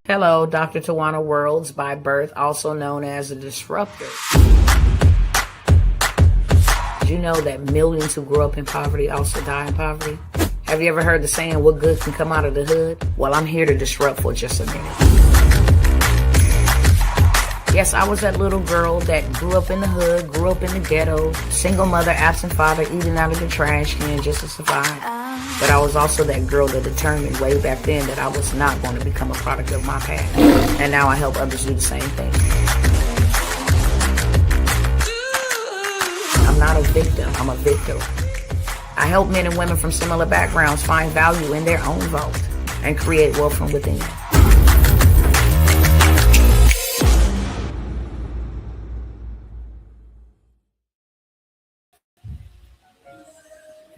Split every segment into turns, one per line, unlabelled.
Hello, Dr. Tawana Worlds by birth, also known as a disruptor. Did you know that millions who grew up in poverty also die in poverty? Have you ever heard the saying, what good can come out of the hood? Well, I'm here to disrupt for just a minute. Yes, I was that little girl that grew up in the hood, grew up in the ghetto, single mother, absent father, eating out of the trash can just to survive. But I was also that girl that determined way back then that I was not going to become a product of my past. And now I help others do the same thing. I'm not a victim, I'm a victor. I help men and women from similar backgrounds find value in their own vault and create wealth from within.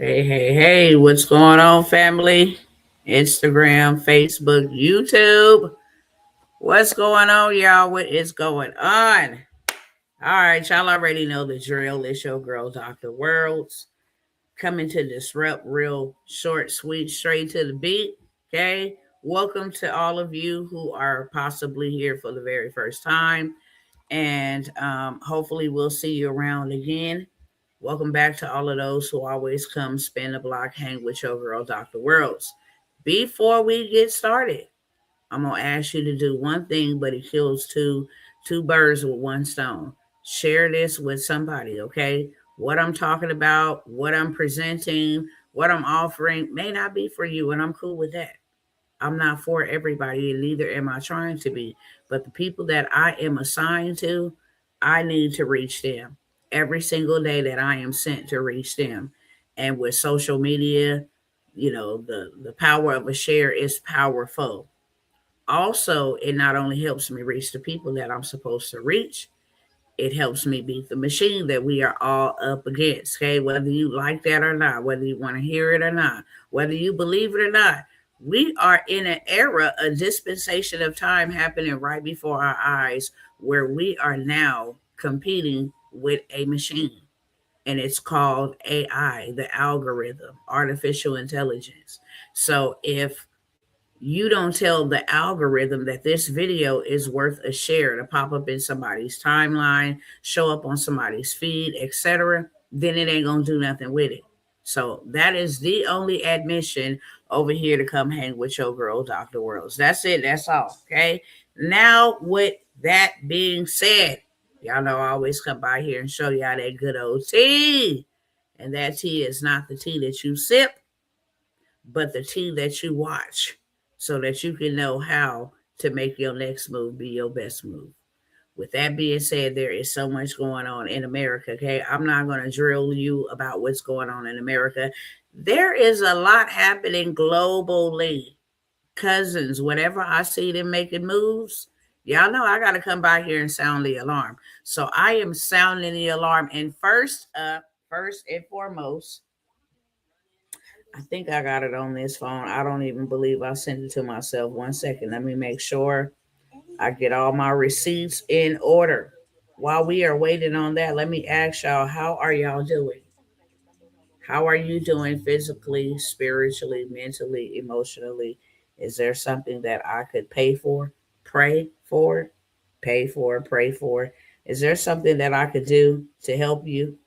Hey, what's going on, family? Instagram, Facebook, YouTube. What's going on, y'all? What is going on? All right, y'all already know the drill. It's your girl, Dr. Worlds, coming to disrupt real short, sweet, straight to the beat. Okay. Welcome to all of you who are possibly here for the very first time. And hopefully we'll see you around again. Welcome back to all of those who always come spin the block, hang with your girl, Dr. Worlds. Before we get started, I'm gonna ask you to do one thing, but it kills two birds with one stone. Share this with somebody, okay? What I'm talking about, what I'm presenting, what I'm offering may not be for you, and I'm cool with that. I'm not for everybody, and neither am I trying to be. But the people that I am assigned to, I need to reach them every single day that I am sent to reach them. And with social media, the power of a share is powerful. Also, it not only helps me reach the people that I'm supposed to reach, it helps me beat the machine that we are all up against. Okay, whether you like that or not, whether you want to hear it or not, whether you believe it or not, we are in an era, a dispensation of time happening right before our eyes where we are now competing with a machine. And it's called AI, the algorithm, artificial intelligence. So if you don't tell the algorithm that this video is worth a share to pop up in somebody's timeline, show up on somebody's feed, etc., then it ain't gonna do nothing with it. So that is the only admission over here to come hang with your girl, Dr. Worlds. That's it. That's all. Okay. Now, with that being said, y'all know I always come by here and show y'all that good old tea. And that tea is not the tea that you sip, but the tea that you watch so that you can know how to make your next move be your best move. With that being said, there is so much going on in America. Okay. I'm not going to drill you about what's going on in America. There is a lot happening globally. Cousins, whenever I see them making moves, y'all know I got to come by here and sound the alarm. So I am sounding the alarm. And first and foremost, I think I got it on this phone. I don't even believe I sent it to myself. 1 second. Let me make sure I get all my receipts in order. While we are waiting on that, let me ask y'all, how are y'all doing? How are you doing physically, spiritually, mentally, emotionally? Is there something that I could pay for, pray for, pay for, pray for? Is there something that I could do to help you?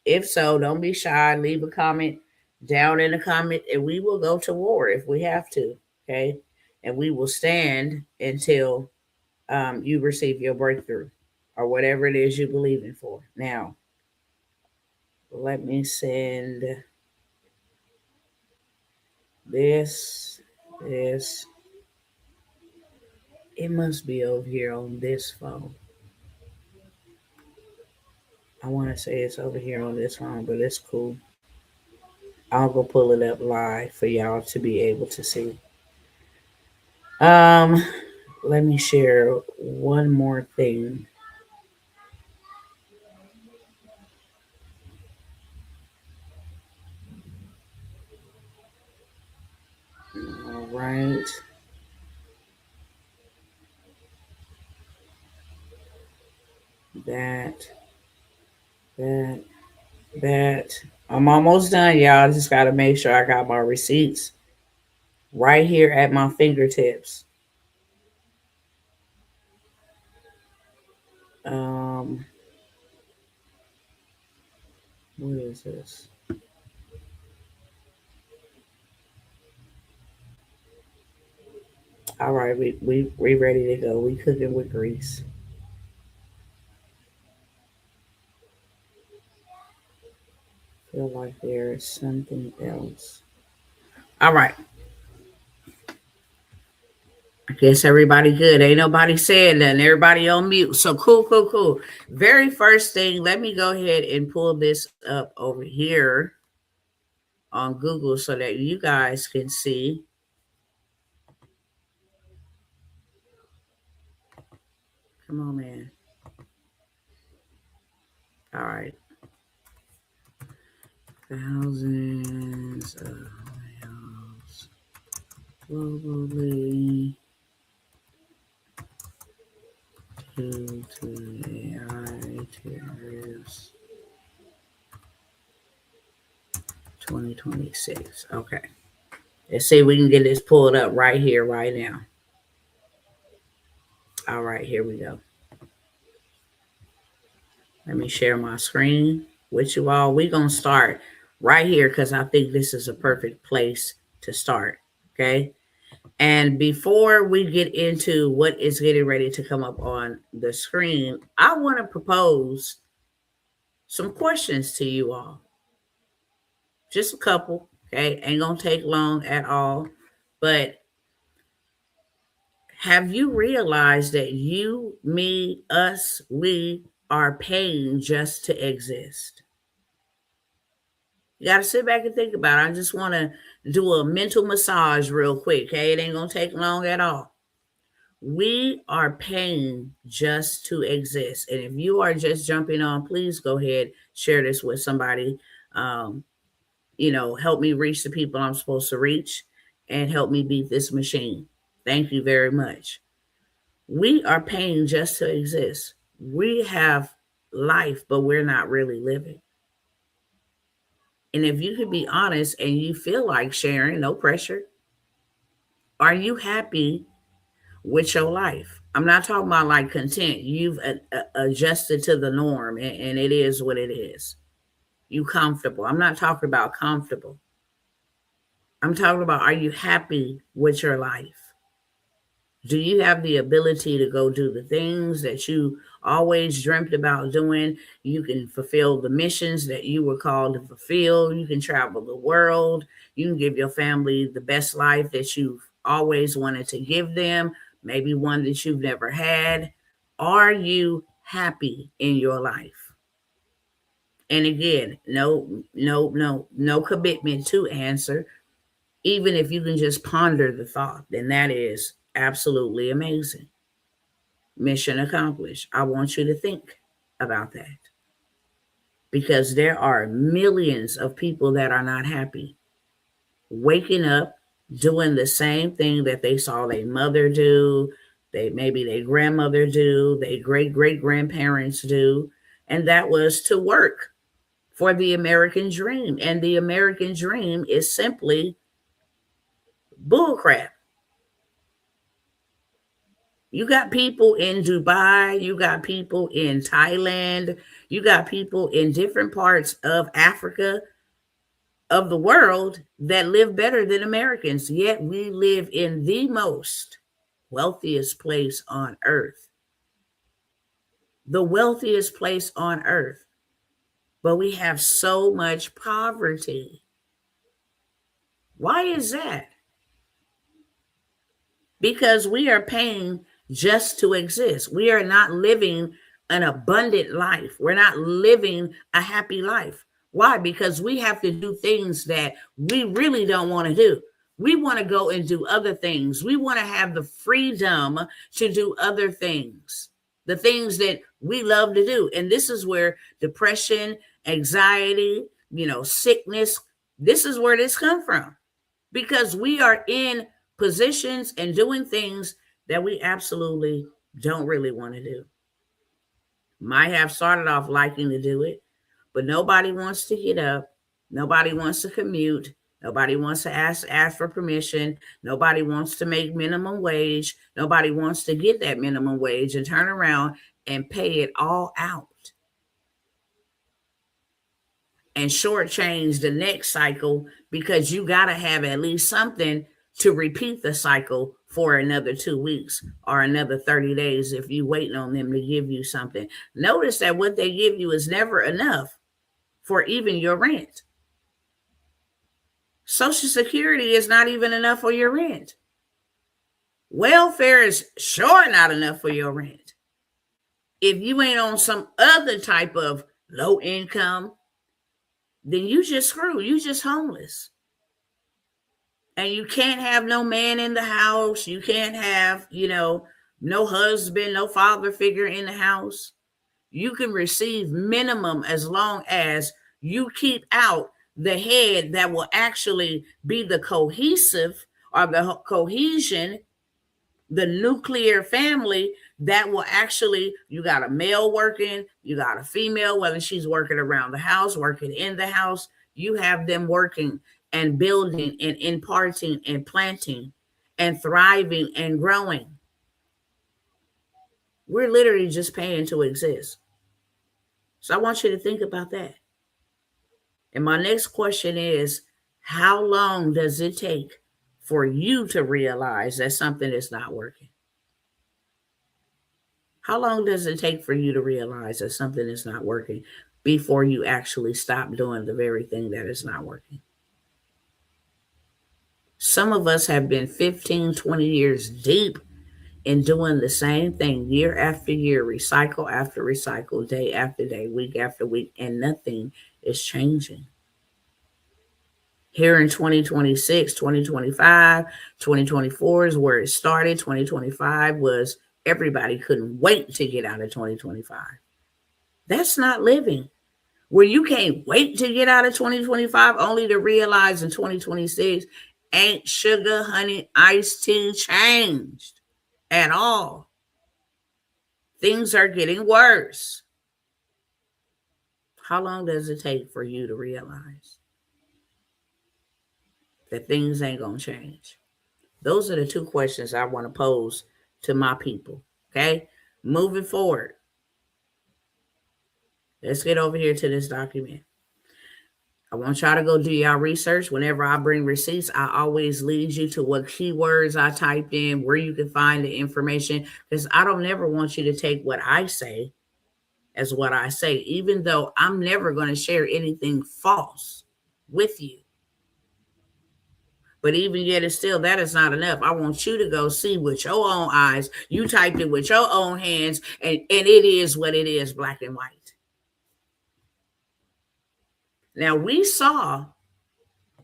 If so, don't be shy. Leave a comment down in the comment, and we will go to war if we have to. Okay, and we will stand until you receive your breakthrough or whatever it is you believe in for. Now, let me send this. It must be over here on this phone. I want to say it's over here on this phone, but it's cool. I'll go pull it up live for y'all to be able to see. Um, Let me share one more thing. All right. That, that, that. I'm almost done, y'all. Just got to make sure I got my receipts right here at my fingertips. Um, what is this? All right, we ready to go. We cooking with grease. Feel like there is something else. All right. I guess everybody good. Ain't nobody saying nothing. Everybody on mute. So cool, cool, cool. Very first thing, let me go ahead and pull this up over here on Google so that you guys can see. Come on, man. All right. Thousands of miles globally due to AI tariffs 2026. Okay. Let's see if we can get this pulled up right here, right now. All right, here we go. Let me share my screen with you all. We're going to start right here because I think this is a perfect place to start. Okay. And before we get into what is getting ready to come up on the screen, I want to propose some questions to you all. Just a couple. Okay. Ain't going to take long at all. But have you realized that you, me, us, we are paying just to exist? You got to sit back and think about it. I just want to do a mental massage real quick. Okay. It ain't going to take long at all. We are paying just to exist. And if you are just jumping on, please go ahead, share this with somebody. Help me reach the people I'm supposed to reach and help me beat this machine. Thank you very much. We are paying just to exist. We have life, but we're not really living. And if you could be honest and you feel like sharing, no pressure, are you happy with your life? I'm not talking about like content. You've adjusted to the norm and it is what it is. You comfortable. I'm not talking about comfortable. I'm talking about, are you happy with your life? Do you have the ability to go do the things that you always dreamt about doing? You can fulfill the missions that you were called to fulfill. You can travel the world. You can give your family the best life that you've always wanted to give them, maybe one that you've never had. Are you happy in your life? And again, no commitment to answer. Even if you can just ponder the thought, then that is absolutely amazing. Mission accomplished. I want you to think about that because there are millions of people that are not happy, waking up, doing the same thing that they saw their mother do, maybe their grandmother do, their great grandparents do, and that was to work for the American dream. And the American dream is simply bullcrap. You got people in Dubai, you got people in Thailand, you got people in different parts of Africa, of the world, that live better than Americans. Yet we live in the most wealthiest place on earth. The wealthiest place on earth. But we have so much poverty. Why is that? Because we are paying just to exist. We are not living an abundant life. We're not living a happy life. Why? Because we have to do things that we really don't want to do. We want to go and do other things. We want to have the freedom to do other things, the things that we love to do. And this is where depression, anxiety, sickness, this is where this comes from. Because we are in positions and doing things that we absolutely don't really want to do. Might have started off liking to do it, but nobody wants to get up. Nobody wants to commute. Nobody wants to ask for permission. Nobody wants to make minimum wage. Nobody wants to get that minimum wage and turn around and pay it all out and shortchange the next cycle, because you got to have at least something to repeat the cycle for another 2 weeks or another 30 days if you're waiting on them to give you something. Notice that what they give you is never enough for even your rent. Social Security is not even enough for your rent. Welfare is sure not enough for your rent. If you ain't on some other type of low income, then you just screwed. You just homeless. And you can't have no man in the house. You can't have, no husband, no father figure in the house. You can receive minimum as long as you keep out the head that will actually be the cohesive or the cohesion, the nuclear family that will actually, you got a male working, you got a female, whether she's working around the house, working in the house, you have them working and building and imparting and planting and thriving and growing. We're literally just paying to exist. So I want you to think about that. And my next question is, how long does it take for you to realize that something is not working? How long does it take for you to realize that something is not working before you actually stop doing the very thing that is not working? Some of us have been 15, 20 years deep in doing the same thing year after year, recycle after recycle, day after day, week after week, and nothing is changing. Here in 2026, 2025, 2024 is where it started. 2025 was everybody couldn't wait to get out of 2025. That's not living. Where you can't wait to get out of 2025 only to realize in 2026 ain't sugar, honey, iced tea changed at all. Things are getting worse. How long does it take for you to realize that things ain't going to change? Those are the two questions I want to pose to my people. Okay. Moving forward. Let's get over here to this document. I want y'all to go do y'all research. Whenever I bring receipts, I always lead you to what keywords I typed in, where you can find the information, because I don't never want you to take what I say as what I say, even though I'm never going to share anything false with you. But even yet, it's still, that is not enough. I want you to go see with your own eyes. You typed it with your own hands, and it is what it is, black and white. Now, we saw,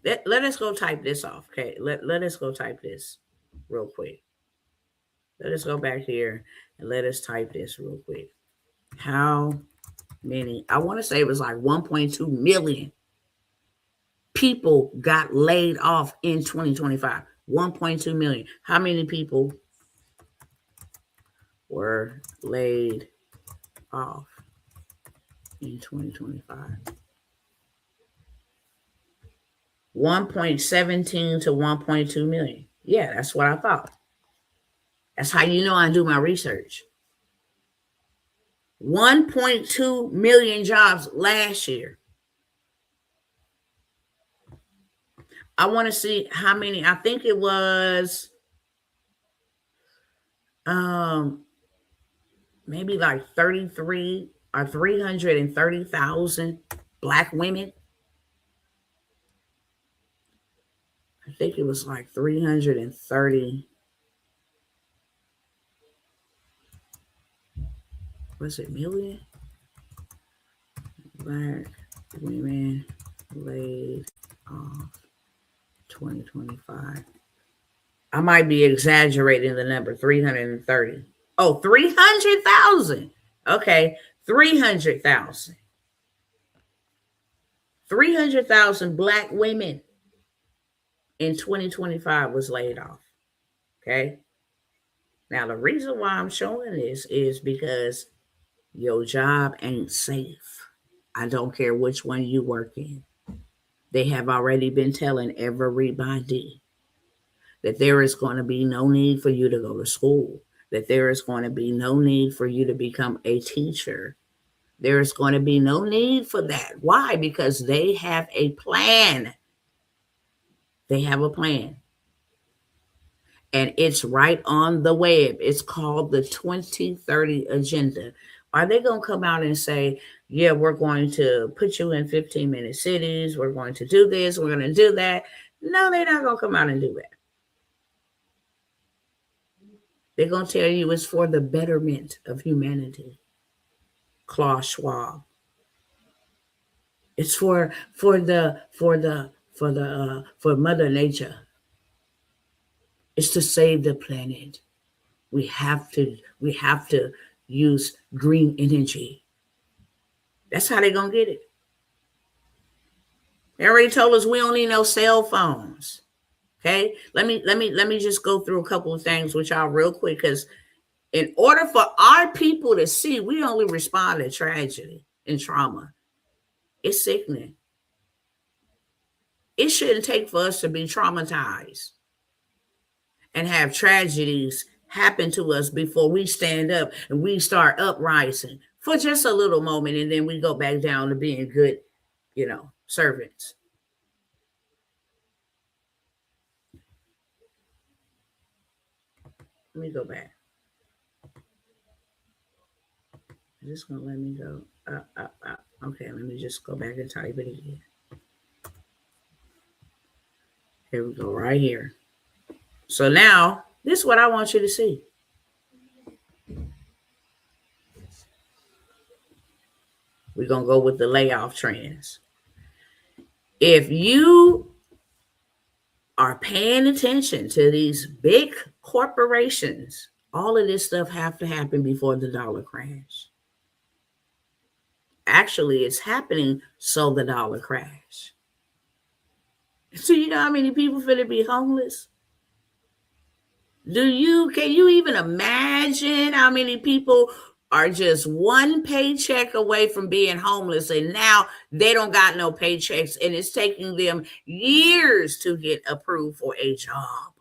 let us go type this off, okay? Let us go type this real quick. Let us go back here and let us type this real quick. How many, I want to say it was like 1.2 million people got laid off in 2025. 1.2 million. How many people were laid off in 2025? 1.17 to 1.2 million. Yeah, that's what I thought. That's how you know I do my research. 1.2 million jobs last year. I want to see how many. I think it was maybe like 33 or 330,000 black women. I think it was like 330. Was it million? Black women laid off 2025. I might be exaggerating the number, 330. Oh, 300,000. Okay, 300,000. 300,000 black women in 2025 was laid off. Okay. Now, the reason why I'm showing this is because your job ain't safe. I don't care which one you work in. They have already been telling everybody that there is going to be no need for you to go to school, that there is going to be no need for you to become a teacher. There is going to be no need for that. Why? Because they have a plan. They have a plan. And it's right on the web. It's called the 2030 Agenda. Are they going to come out and say, yeah, we're going to put you in 15-minute cities. We're going to do this. We're going to do that. No, they're not going to come out and do that. They're going to tell you it's for the betterment of humanity. Klaus Schwab. It's for Mother Nature. It's to save the planet. We have to use green energy. That's how they're gonna get it. They already told us we don't need no cell phones. Okay, let me just go through a couple of things with y'all real quick, because in order for our people to see, we only respond to tragedy and trauma. It's sickening. It shouldn't take for us to be traumatized and have tragedies happen to us before we stand up and we start uprising for just a little moment, and then we go back down to being good, servants. Let me go back. Is this gonna let me go? Okay, let me just go back and type it again. Here we go, right here. So now, this is what I want you to see. We're going to go with the layoff trends. If you are paying attention to these big corporations, all of this stuff have to happen before the dollar crash. Actually, it's happening so the dollar crash. So you know how many people finna be homeless? Can you even imagine how many people are just one paycheck away from being homeless, and now they don't got no paychecks, and it's taking them years to get approved for a job?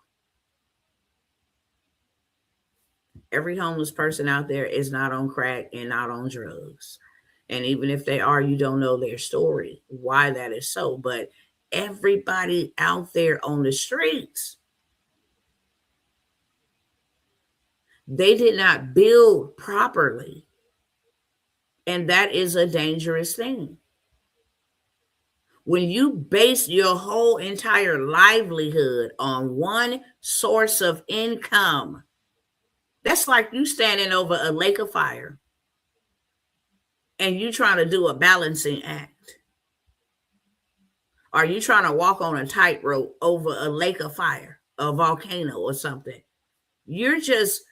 Every homeless person out there is not on crack and not on drugs. And even if they are, you don't know their story, why that is so. But everybody out there on the streets, they did not build properly. And that is a dangerous thing. When you base your whole entire livelihood on one source of income, that's like you standing over a lake of fire and you trying to do a balancing act. Are you trying to walk on a tightrope over a lake of fire, a volcano or something? You're just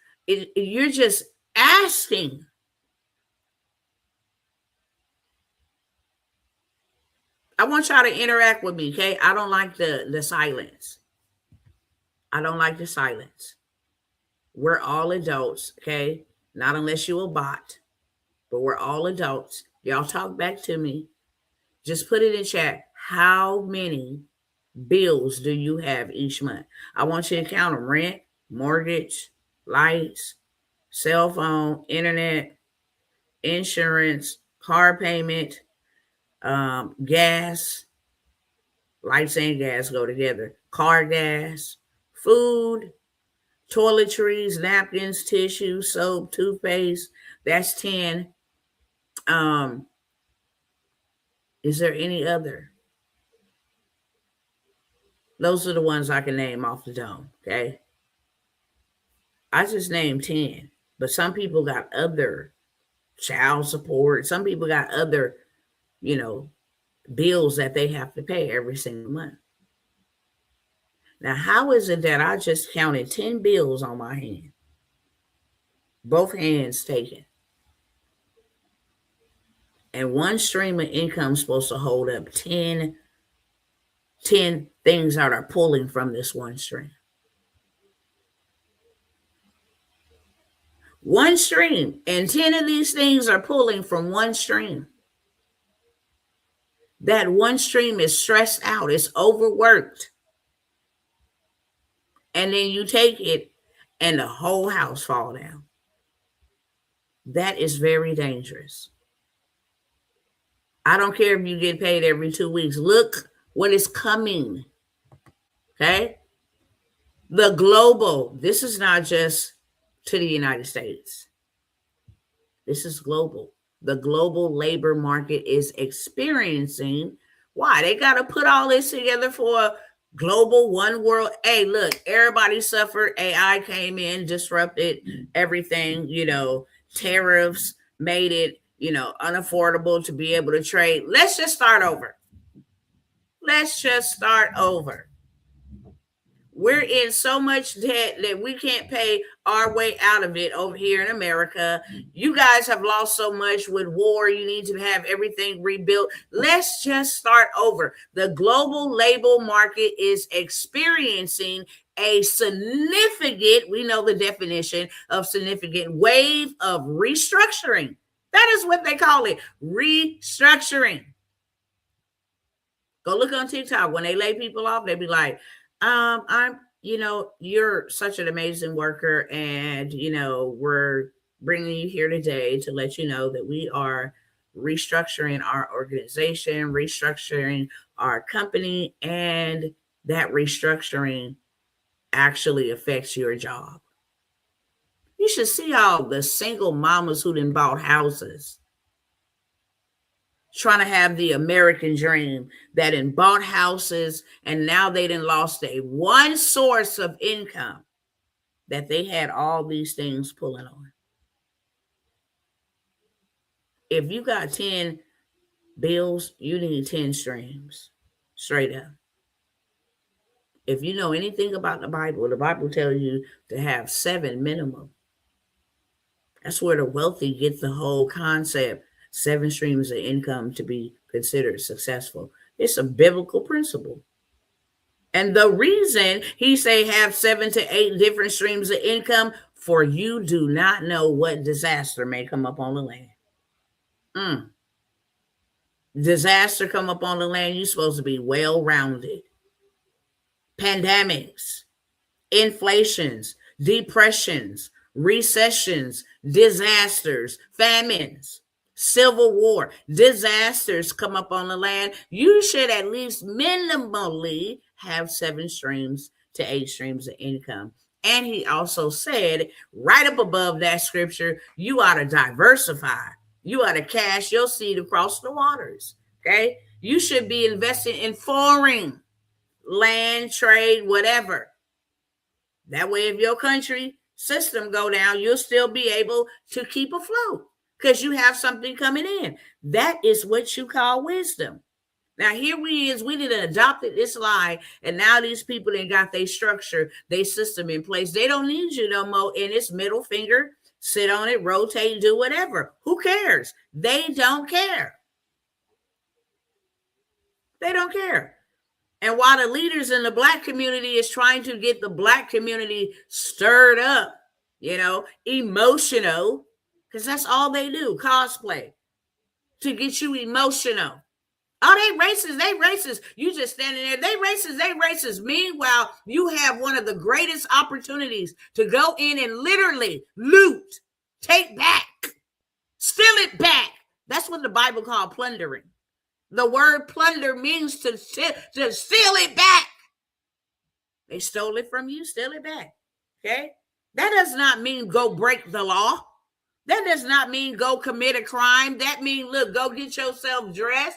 asking. I want y'all to interact with me, okay? I don't like the silence. I don't like the silence. We're all adults, okay? Not unless you're a bot, but we're all adults. Y'all talk back to me. Just put it in chat. How many bills do you have each month? I want you to count them: rent, mortgage, lights, cell phone, internet, insurance, car payment, gas. Lights and gas go together. Car gas, food, toiletries, napkins, tissue, soap, toothpaste. That's 10. Is there any other? Those are the ones I can name off the dome, okay? I just named 10. But some people got other child support. Some people got other, bills that they have to pay every single month. Now, how is it that I just counted 10 bills on my hand? Both hands taken. And one stream of income is supposed to hold up 10 things that are pulling from this one stream. One stream, and 10 of these things are pulling from one stream. That one stream is stressed out, it's overworked. And then you take it and the whole house fall down. That is very dangerous. I don't care if you get paid every 2 weeks. Look what is coming. Okay? The global, this is not just to the United States. This is global. The global labor market is experiencing. Why? They got to put all this together for a global one world. Hey, look, everybody suffered. AI came in, disrupted everything. Tariffs made it, unaffordable to be able to trade. Let's just start over. We're in so much debt that we can't pay our way out of it over here in America. You guys have lost so much with war. You need to have everything rebuilt. Let's just start over. The global labor market is experiencing a significant, we know the definition of significant, wave of restructuring. That is what they call it, restructuring. Go look on TikTok. When they lay people off, they be like, you're such an amazing worker, and we're bringing you here today to let you know that we are restructuring our organization, restructuring our company, and that restructuring actually affects your job. You should see all the single mamas who done bought houses, trying to have the American dream, that in bought houses, and now they done lost a one source of income that they had all these things pulling on. If you got 10 bills, you need 10 streams, straight up. If you know anything about the Bible tells you to have 7 minimum. That's where the wealthy get the whole concept. 7 streams of income to be considered successful. It's a biblical principle. And the reason he say have 7 to 8 different streams of income, for you do not know what disaster may come up on the land. Disaster come up on the land, you're supposed to be well-rounded. Pandemics, inflations, depressions, recessions, disasters, famines, civil war, disasters come up on the land. You should at least minimally have 7 streams to 8 streams of income. And he also said, right up above that scripture, you ought to diversify. You ought to cast your seed across the waters. Okay? You should be investing in foreign land, trade, whatever. That way, if your country system go down, you'll still be able to keep afloat because you have something coming in. That is what you call wisdom. Now, here we done adopted this lie, and now these people that got their structure, their system in place. They don't need you no more in this middle finger. Sit on it, rotate, do whatever. Who cares? They don't care. They don't care. And while the leaders in the Black community is trying to get the Black community stirred up, emotional, because that's all they do, cosplay, to get you emotional. Oh, they racist. You just standing there. They racist. Meanwhile, you have one of the greatest opportunities to go in and literally loot, take back, steal it back. That's what the Bible called plundering. The word plunder means to steal it back. They stole it from you, steal it back. Okay? That does not mean go break the law. That does not mean go commit a crime. That means, look, go get yourself dressed.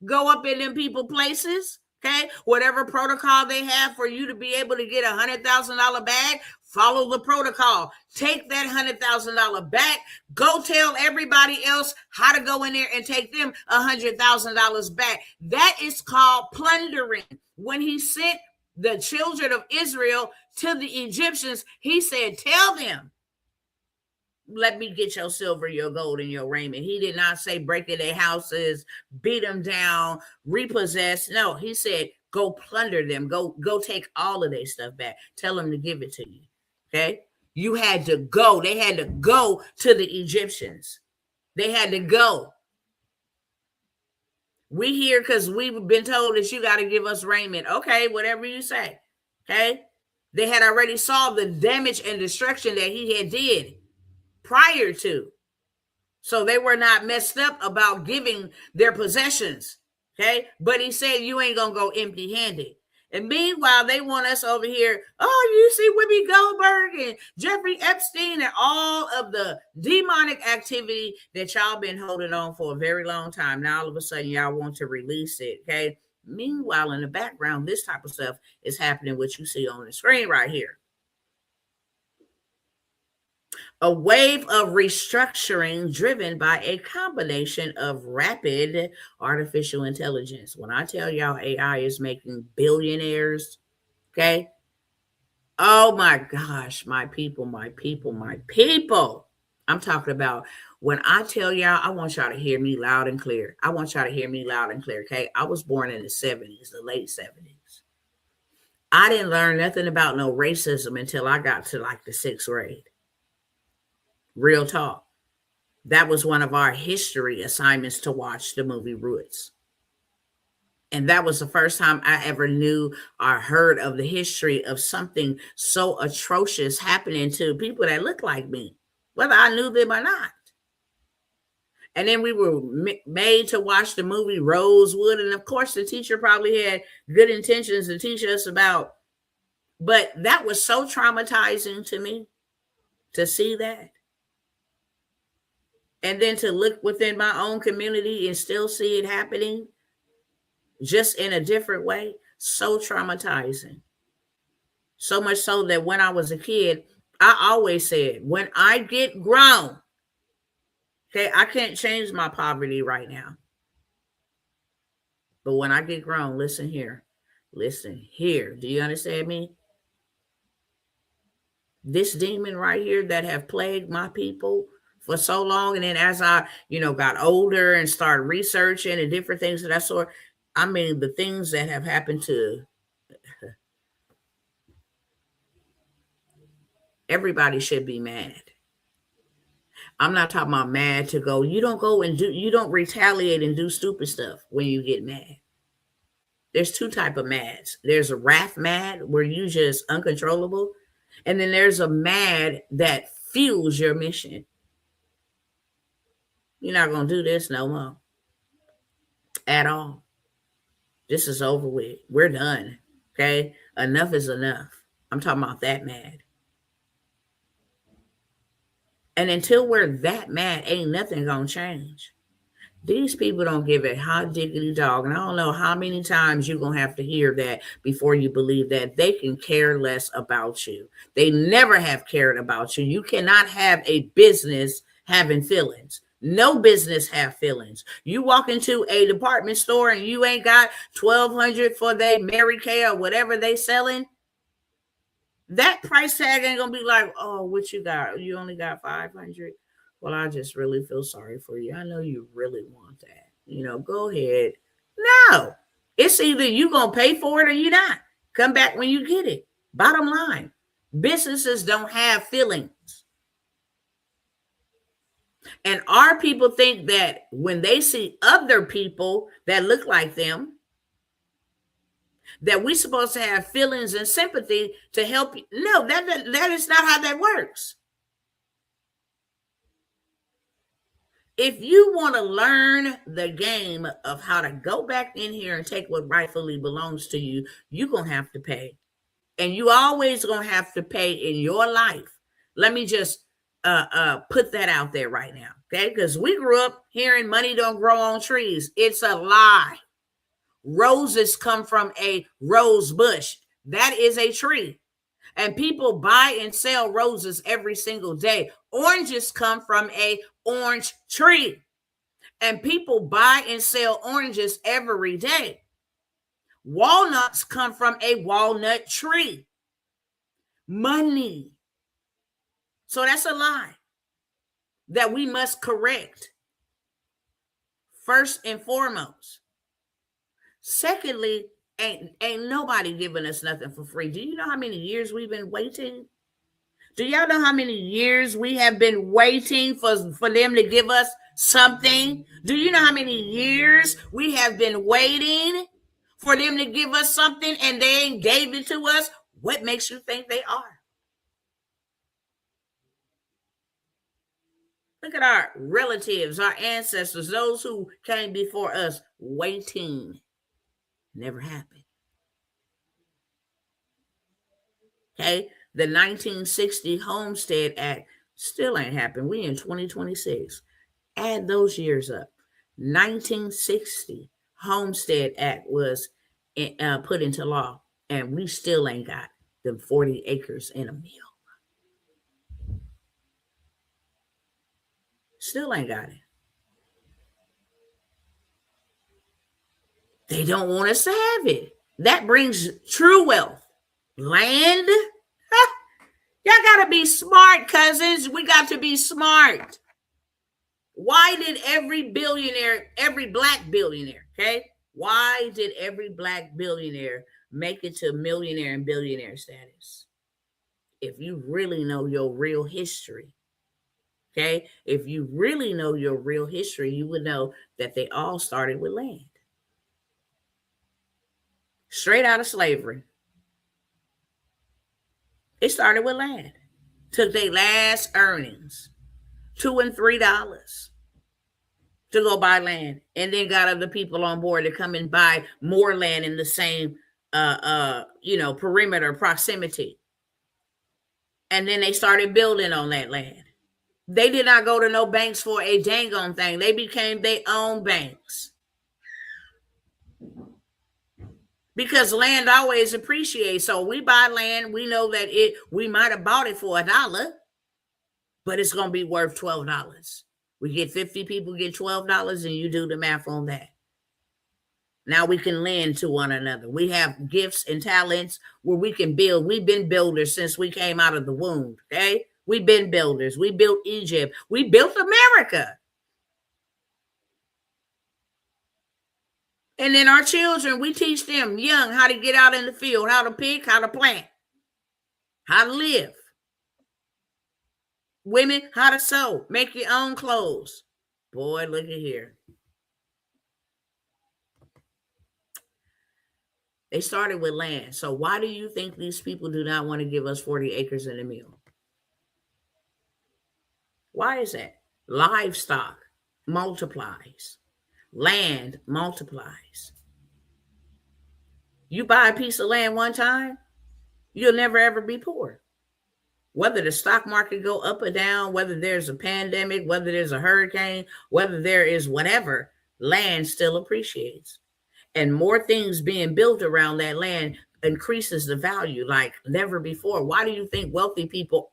Go up in them people places. Okay? Whatever protocol they have for you to be able to get $100,000 bag, follow the protocol. Take that $100,000 back. Go tell everybody else how to go in there and take them $100,000 back. That is called plundering. When he sent the children of Israel to the Egyptians, he said, tell them, let me get your silver, your gold, and your raiment. He did not say break their houses, beat them down, repossess. No, he said, go plunder them. Go take all of their stuff back. Tell them to give it to you. Okay? You had to go. They had to go to the Egyptians. They had to go. We here because we've been told that you got to give us raiment. Okay, whatever you say. Okay? They had already saw the damage and destruction that he had did prior to. So they were not messed up about giving their possessions. Okay. But he said, you ain't going to go empty handed. And meanwhile, they want us over here. Oh, you see Whoopi Goldberg and Jeffrey Epstein and all of the demonic activity that y'all been holding on for a very long time. Now, all of a sudden, y'all want to release it. Okay. Meanwhile, in the background, this type of stuff is happening, what you see on the screen right here. A wave of restructuring driven by a combination of rapid artificial intelligence. When I tell y'all AI is making billionaires, okay? Oh my gosh, my people, my people, my people. I'm talking about when I tell y'all, I want y'all to hear me loud and clear. I want y'all to hear me loud and clear, okay? I was born in the 70s, the late 70s. I didn't learn nothing about no racism until I got to like the 6th grade. Real talk. That was one of our history assignments to watch the movie Roots. And that was the first time I ever knew or heard of the history of something so atrocious happening to people that look like me, whether I knew them or not. And then we were made to watch the movie Rosewood. And of course, the teacher probably had good intentions to teach us about, but that was so traumatizing to me to see that. And then to look within my own community and still see it happening just in a different way, so traumatizing. So much so that when I was a kid, I always said, when I get grown, okay, I can't change my poverty right now. But when I get grown, listen here. Listen here. Do you understand me? This demon right here that have plagued my people for so long. And then as I, got older and started researching and different things of that sort, I mean, the things that have happened to everybody should be mad. I'm not talking about mad to go, you don't retaliate and do stupid stuff when you get mad. There's two type of mads. There's a wrath mad where you just uncontrollable. And then there's a mad that fuels your mission. You're not going to do this no more. At all. This is over with. We're done. Okay? Enough is enough. I'm talking about that mad. And until we're that mad, ain't nothing going to change. These people don't give a hot diggity dog. And I don't know how many times you're going to have to hear that before you believe that. They can care less about you. They never have cared about you. You cannot have a business having feelings. No business have feelings. You walk into a department store and you ain't got $1,200 for their Mary Kay or whatever they selling. That price tag ain't going to be like, oh, what you got? You only got $500. Well, I just really feel sorry for you. I know you really want that. Go ahead. No, it's either you going to pay for it or you not. Come back when you get it. Bottom line, businesses don't have feelings. And our people think that when they see other people that look like them, that we're supposed to have feelings and sympathy to help you. No, that is not how that works. If you want to learn the game of how to go back in here and take what rightfully belongs to you, you're going to have to pay. And you always going to have to pay in your life. Let me just put that out there right now, okay? Because we grew up hearing money don't grow on trees. It's a lie. Roses come from a rose bush. That is a tree. And people buy and sell roses every single day. Oranges come from a orange tree. And people buy and sell oranges every day. Walnuts come from a walnut tree. Money. So that's a lie that we must correct. First and foremost. Secondly, ain't nobody giving us nothing for free. Do you know how many years we've been waiting? Do y'all know how many years we have been waiting for them to give us something? Do you know how many years we have been waiting for them to give us something and they ain't gave it to us? What makes you think they are? Look at our relatives, our ancestors, those who came before us, waiting. Never happened. Okay, the 1960 Homestead Act still ain't happened. We in 2026. Add those years up. 1960 Homestead Act was put into law, and we still ain't got the 40 acres in a mill. Still ain't got it. They don't want us to have it. That brings true wealth. Land? Y'all got to be smart, cousins. We got to be smart. Why did every billionaire, every black billionaire, okay? Why did every black billionaire make it to millionaire and billionaire status? If you really know your real history, okay? If you really know your real history, you would know that they all started with land. Straight out of slavery. It started with land. Took their last earnings, $2 and $3, to go buy land, and then got other people on board to come and buy more land in the same perimeter proximity. And then they started building on that land. They did not go to no banks for a dang on thing. They became their own banks. Because land always appreciates. So we buy land, we know that we might have bought it for $1, but it's going to be worth $12. We get 50 people, get $12, and you do the math on that. Now we can lend to one another. We have gifts and talents where we can build. We've been builders since we came out of the womb, okay? We've been builders. We built Egypt. We built America. And then our children, we teach them young how to get out in the field, how to pick, how to plant, how to live. Women, how to sew, make your own clothes. Boy, look at here. They started with land. So why do you think these people do not want to give us 40 acres in a mill? Why is that? Livestock multiplies. Land multiplies. You buy a piece of land one time, you'll never ever be poor. Whether the stock market go up or down, whether there's a pandemic, whether there's a hurricane, whether there is whatever, land still appreciates. And more things being built around that land increases the value like never before. Why do you think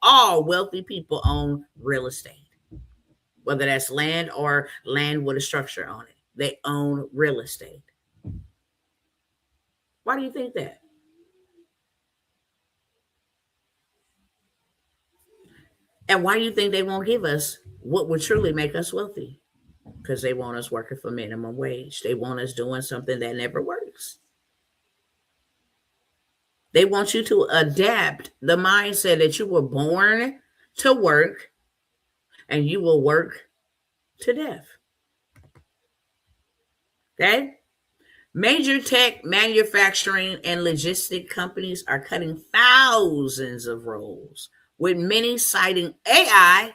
all wealthy people own real estate? Whether that's land or land with a structure on it. They own real estate. Why do you think that? And why do you think they won't give us what would truly make us wealthy? Because they want us working for minimum wage. They want us doing something that never works. They want you to adapt the mindset that you were born to work and you will work to death. Okay? Major tech, manufacturing, and logistic companies are cutting thousands of roles, with many citing AI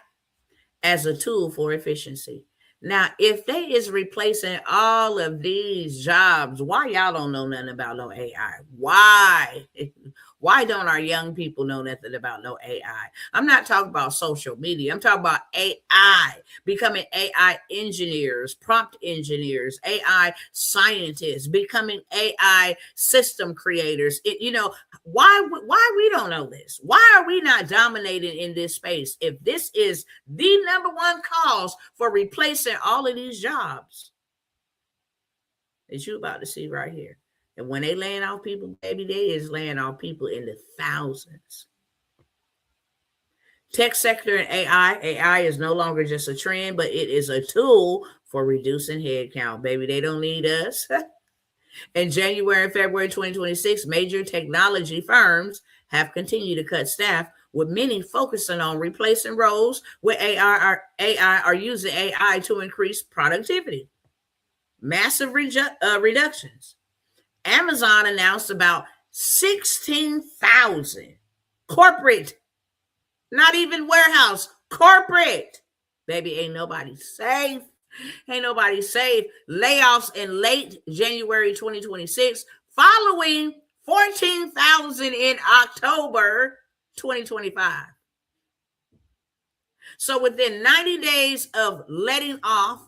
as a tool for efficiency. Now, if they is replacing all of these jobs, why y'all don't know nothing about no AI? Why? Why don't our young people know nothing about no AI? I'm not talking about social media. I'm talking about AI, becoming AI engineers, prompt engineers, AI scientists, becoming AI system creators. Why we don't know this? Why are we not dominating in this space? If this is the number one cause for replacing all of these jobs that you about to see right here. And when they laying off people, baby, they is laying off people in the thousands. Tech sector and AI. AI is no longer just a trend, but it is a tool for reducing headcount. Baby, they don't need us. In January and February 2026, major technology firms have continued to cut staff, with many focusing on replacing roles with AI or using AI to increase productivity. Massive reductions. Amazon announced about 16,000 corporate, not even warehouse, corporate. Baby, ain't nobody safe. Ain't nobody safe. Layoffs in late January 2026, following 14,000 in October 2025. So within 90 days of letting off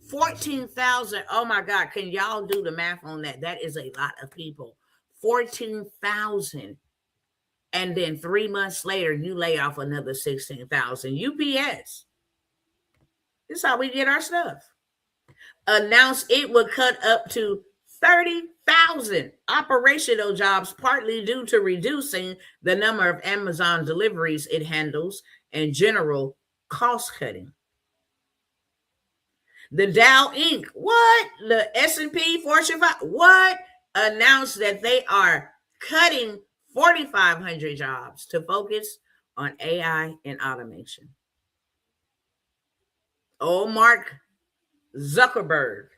14,000, oh my God, can y'all do the math on that? That is a lot of people. 14,000. And then 3 months later, you lay off another 16,000. UPS. This is how we get our stuff. Announced it would cut up to 30,000 operational jobs, partly due to reducing the number of Amazon deliveries it handles and general cost cutting. The Dow Inc. What? The S&P Fortune 5. What? Announced that they are cutting 4,500 jobs to focus on AI and automation. Oh, Mark Zuckerberg.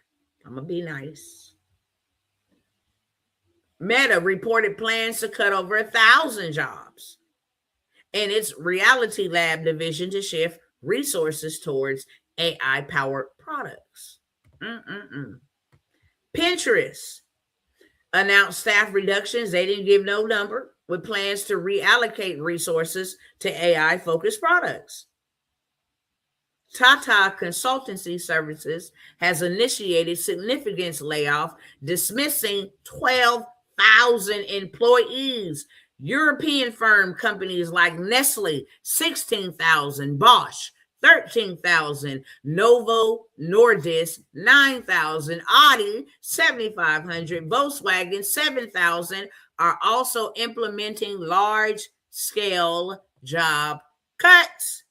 I'm going to be nice. Meta reported plans to cut over 1,000 jobs in its Reality Lab division to shift resources towards AI-powered products. Pinterest announced staff reductions. They didn't give no number, with plans to reallocate resources to AI-focused products. Tata Consultancy Services has initiated significant layoff, dismissing 12,000 employees. European firm companies like Nestle, 16,000, Bosch, 13,000, Novo Nordisk, 9,000, Audi, 7,500, Volkswagen, 7,000 are also implementing large-scale job cuts.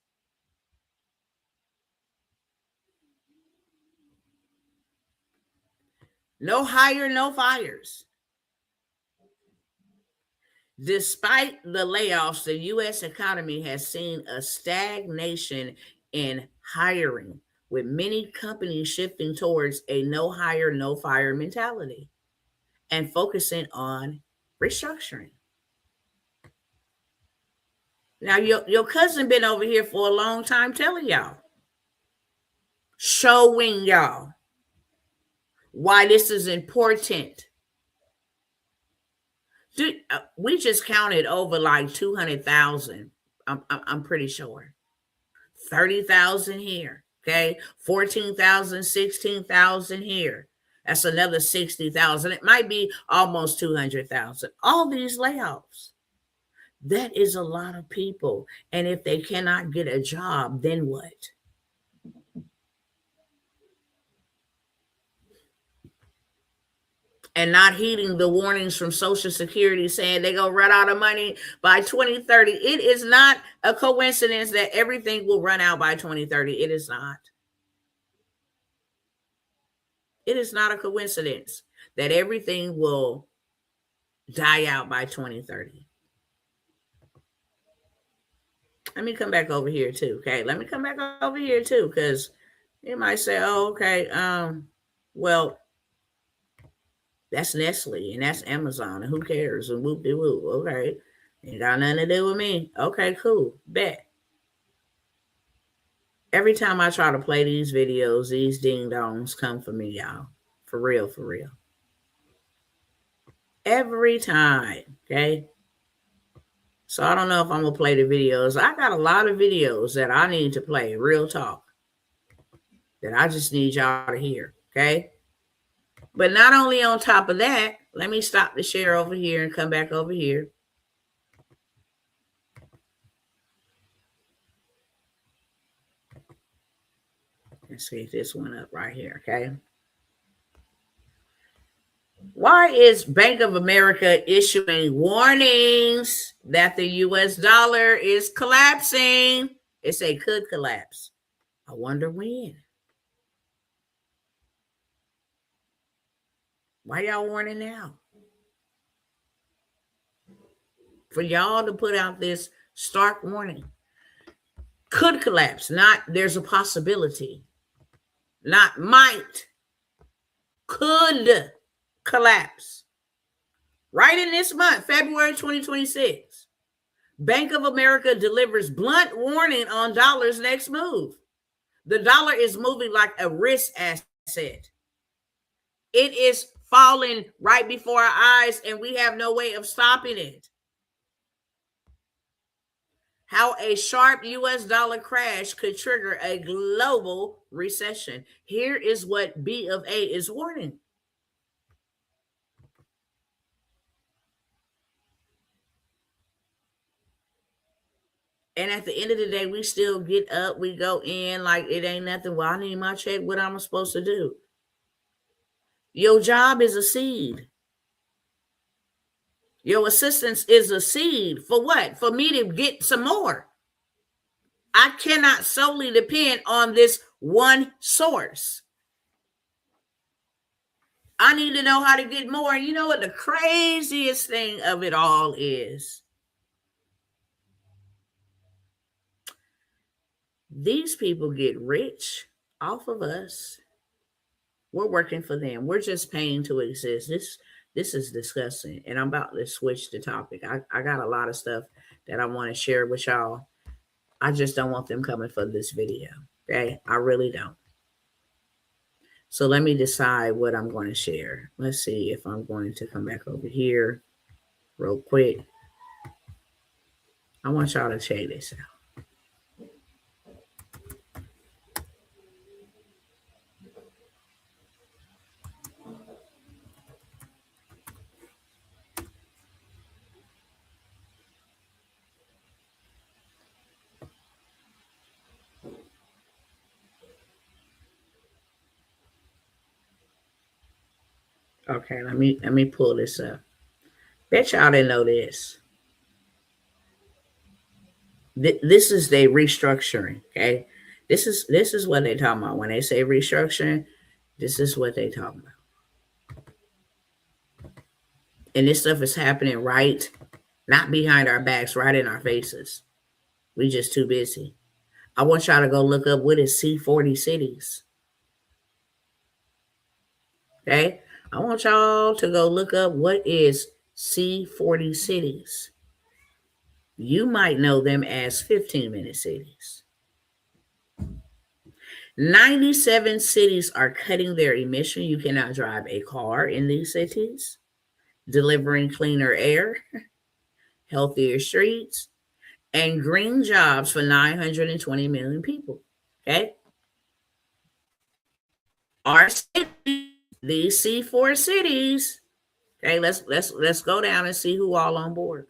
No hire, no fires. Despite the layoffs, the U.S. economy has seen a stagnation in hiring, with many companies shifting towards a no hire, no fire mentality and focusing on restructuring. Now, your cousin been over here for a long time telling y'all, showing y'all why this is important. Dude, we just counted over like 200,000. I'm pretty sure. 30,000 here. Okay. 14,000, 16,000 here. That's another 60,000. It might be almost 200,000. All these layoffs. That is a lot of people. And if they cannot get a job, then what? And not heeding the warnings from Social Security saying they're going to run out of money by 2030. It is not a coincidence that everything will run out by 2030. It is not. It is not a coincidence that everything will die out by 2030. Let me come back over here too, okay? Let me come back over here too, because you might say, oh, okay, well, that's Nestle and that's Amazon, and who cares? And whoop-de-whoop. Okay. Ain't got nothing to do with me. Okay, cool. Bet. Every time I try to play these videos, these ding-dongs come for me, y'all. For real, for real. Every time, okay? So I don't know if I'm going to play the videos. I got a lot of videos that I need to play, real talk, that I just need y'all to hear, okay? But not only on top of that, let me stop the share over here and come back over here. Let's get this one up right here, okay? Why is Bank of America issuing warnings that the U.S. dollar is collapsing? It say could collapse. I wonder when. Why y'all warning now? For y'all to put out this stark warning. Could collapse, not there's a possibility. Not might. Could collapse. Right in this month, February 2026. Bank of America delivers blunt warning on dollar's next move. The dollar is moving like a risk asset. It is falling right before our eyes, and we have no way of stopping it. How a sharp US dollar crash could trigger a global recession. Here is what B of A is warning. And at the end of the day, we still get up, we go in like it ain't nothing. Well, I need my check. What am I supposed to do? Your job is a seed. Your assistance is a seed. For what? For me to get some more. I cannot solely depend on this one source. I need to know how to get more. And you know what the craziest thing of it all is? These people get rich off of us. We're working for them. We're just paying to exist. This is disgusting. And I'm about to switch the topic. I got a lot of stuff that I want to share with y'all. I just don't want them coming for this video. Okay? I really don't. So let me decide what I'm going to share. Let's see if I'm going to come back over here real quick. I want y'all to check this out. Okay, let me pull this up. Bet y'all didn't know this. This is the restructuring. Okay, this is what they talking about when they say restructuring. This is what they talking about, and this stuff is happening right, not behind our backs, right in our faces. We just too busy. I want y'all to go look up what is C40 cities. Okay, I want y'all to go look up what is C40 cities. You might know them as 15-minute cities. 97 cities are cutting their emission. You cannot drive a car in these cities, delivering cleaner air, healthier streets, and green jobs for 920 million people. Okay? Our cities, these C4 cities. Okay, let's go down and see who all on board.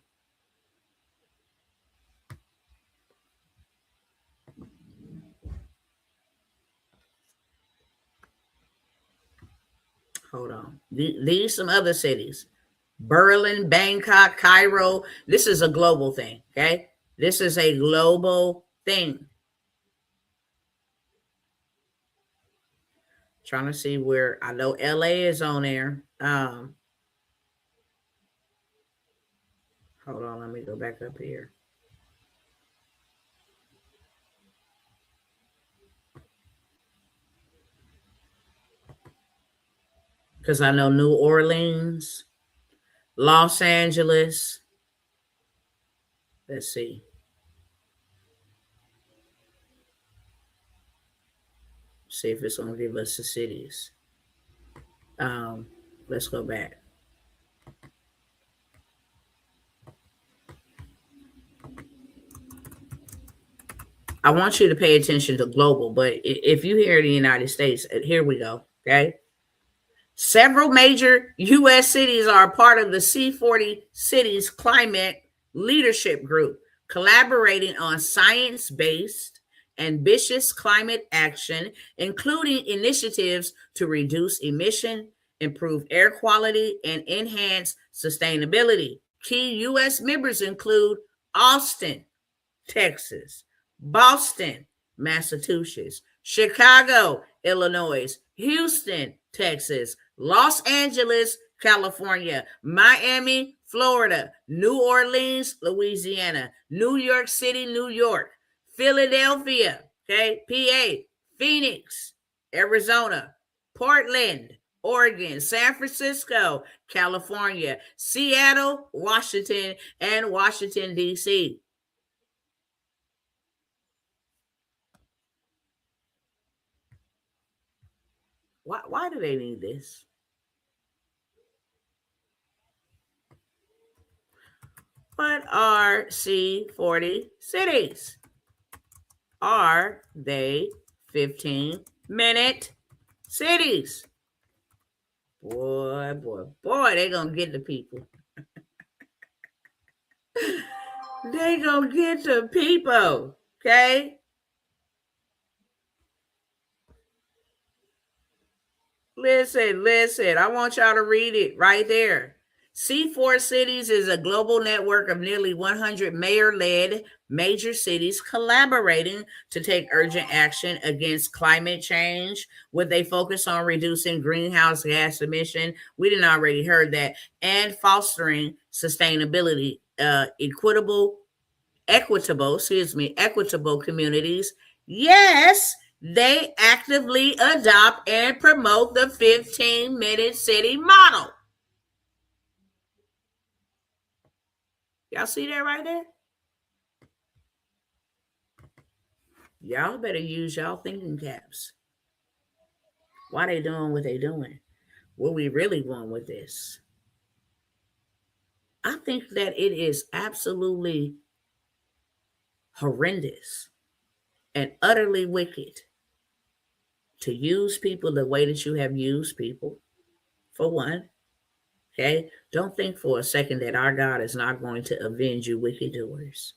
Hold on. These some other cities. Berlin, Bangkok, Cairo. This is a global thing, okay? This is a global thing. Trying to see where, I know LA is on there. Hold on, let me go back up here. Because I know New Orleans, Los Angeles. Let's see. See if it's going to give us the cities. Let's go back. I want you to pay attention to global, but if you hear the United States, here we go, okay? Several major U.S. cities are a part of the C40 Cities Climate Leadership Group, collaborating on science-based, ambitious climate action, including initiatives to reduce emission, improve air quality, and enhance sustainability. Key U.S. members include Austin, Texas, Boston, Massachusetts, Chicago, Illinois, Houston, Texas, Los Angeles, California, Miami, Florida, New Orleans, Louisiana, New York City, New York, Philadelphia, okay, PA, Phoenix, Arizona, Portland, Oregon, San Francisco, California, Seattle, Washington, and Washington, D.C. Why do they need this? What are C40 cities? Are they 15-minute cities? Boy, they gonna get the people. They gonna get the people, okay? Listen. I want y'all to read it right there. C4 Cities is a global network of nearly 100 mayor-led major cities collaborating to take urgent action against climate change with a focus on reducing greenhouse gas emission. We didn't already heard that. And fostering sustainability, equitable communities. Yes, they actively adopt and promote the 15-minute city model. Y'all see that right there? Y'all better use y'all thinking caps. Why they doing what they doing? What we really want with this? I think that it is absolutely horrendous and utterly wicked to use people the way that you have used people, for one. Okay? Don't think for a second that our God is not going to avenge you wicked doers.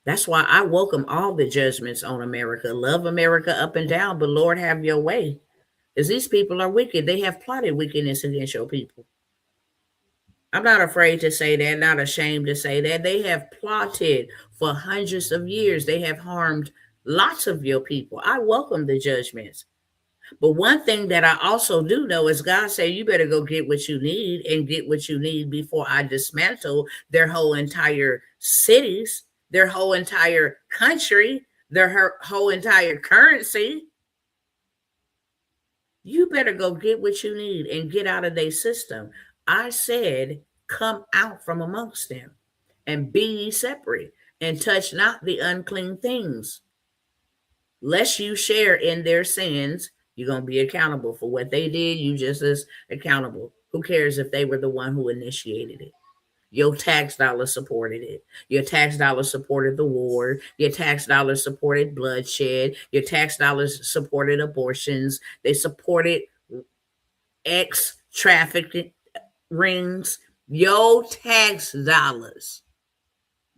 That's why I welcome all the judgments on America. Love America up and down, but Lord, have your way. Because these people are wicked. They have plotted wickedness against your people. I'm not afraid to say that, not ashamed to say that. They have plotted for hundreds of years. They have harmed lots of your people. I welcome the judgments. But one thing that I also do know is God said, you better go get what you need and get what you need before I dismantle their whole entire cities, their whole entire country, their whole entire currency. You better go get what you need and get out of their system. I said, come out from amongst them and be ye separate and touch not the unclean things. Lest you share in their sins, you're going to be accountable for what they did. You just as accountable. Who cares if they were the one who initiated it? Your tax dollars supported it. Your tax dollars supported the war. Your tax dollars supported bloodshed. Your tax dollars supported abortions. They supported ex trafficking rings. Your tax dollars.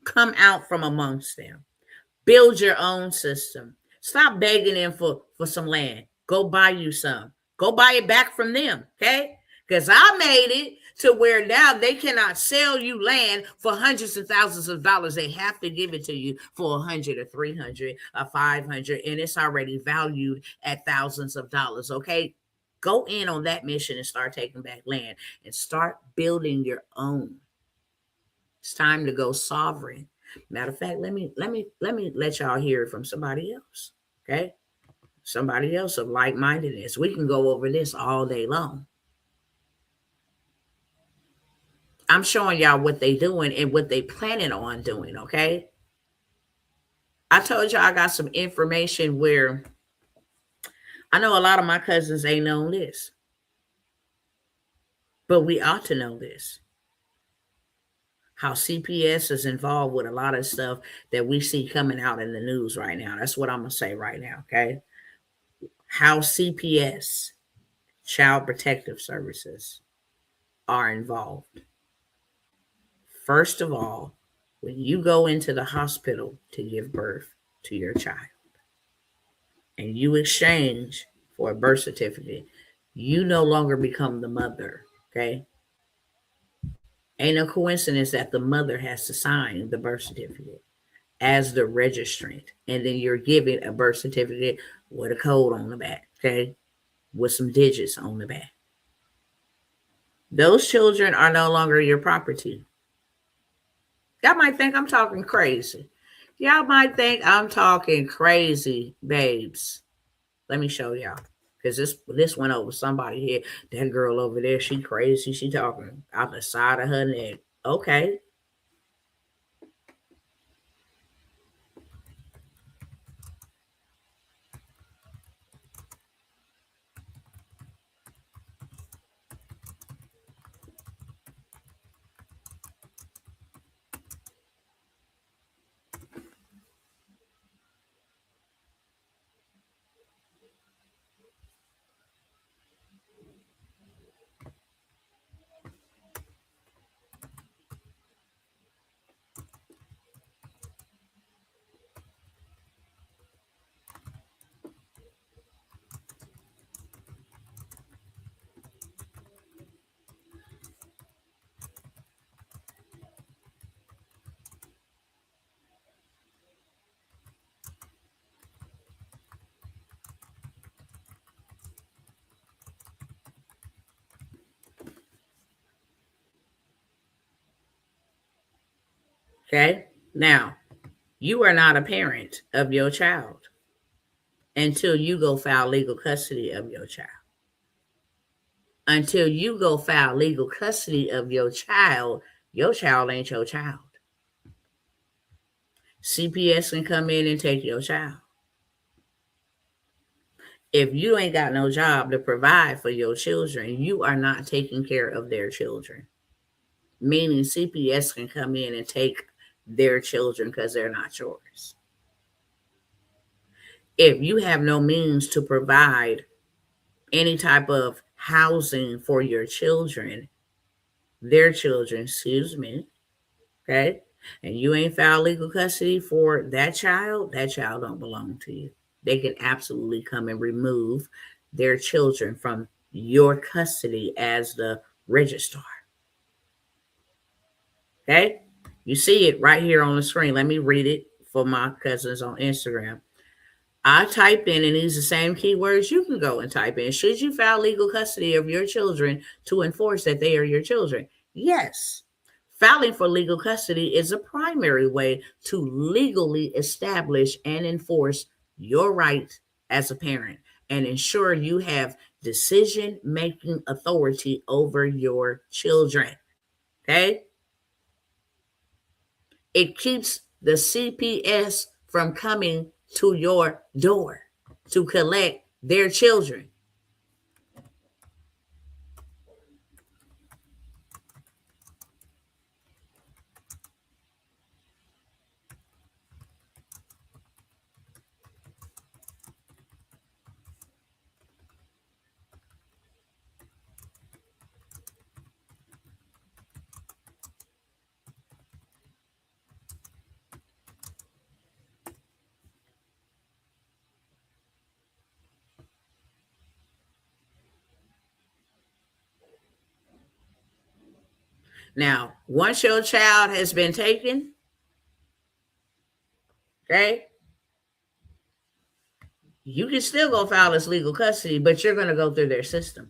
Come out from amongst them. Build your own system. Stop begging them for some land. Go buy you some. Go buy it back from them, okay? Because I made it to where now they cannot sell you land for hundreds of thousands of dollars. They have to give it to you for 100 or 300 or 500, and it's already valued at thousands of dollars, okay? Go in on that mission and start taking back land and start building your own. It's time to go sovereign. Matter of fact, let me let y'all hear it from somebody else. Okay? Somebody else of like-mindedness. We can go over this all day long. I'm showing y'all what they doing and what they planning on doing, okay? I told y'all I got some information where I know a lot of my cousins ain't known this. But we ought to know this. How CPS is involved with a lot of stuff that we see coming out in the news right now. That's what I'm going to say right now, okay? How CPS, Child Protective Services, are involved. First of all, when you go into the hospital to give birth to your child and you exchange for a birth certificate, you no longer become the mother, okay? Ain't no coincidence that the mother has to sign the birth certificate as the registrant. And then you're given a birth certificate with a code on the back, okay? With some digits on the back. Those children are no longer your property. Y'all might think I'm talking crazy. Y'all might think I'm talking crazy, babes. Let me show y'all, Because this went over somebody here. That girl over there, she crazy. She talking out the side of her neck. Okay. Okay. Now, you are not a parent of your child until you go file legal custody of your child. Until you go file legal custody of your child ain't your child. CPS can come in and take your child. If you ain't got no job to provide for your children, you are not taking care of their children. Meaning CPS can come in and take their children because they're not yours. If you have no means to provide any type of housing for your children, their children, excuse me, okay, and you ain't filed legal custody for that child don't belong to you. They can absolutely come and remove their children from your custody as the registrar. Okay? You see it right here on the screen. Let me read it for my cousins on Instagram. I typed in, and these are the same keywords you can go and type in. Should you file legal custody of your children to enforce that they are your children? Yes. Filing for legal custody is a primary way to legally establish and enforce your right as a parent and ensure you have decision-making authority over your children. Okay? It keeps the CPS from coming to your door to collect their children. Now, once your child has been taken, okay, you can still go file as legal custody, but you're going to go through their system.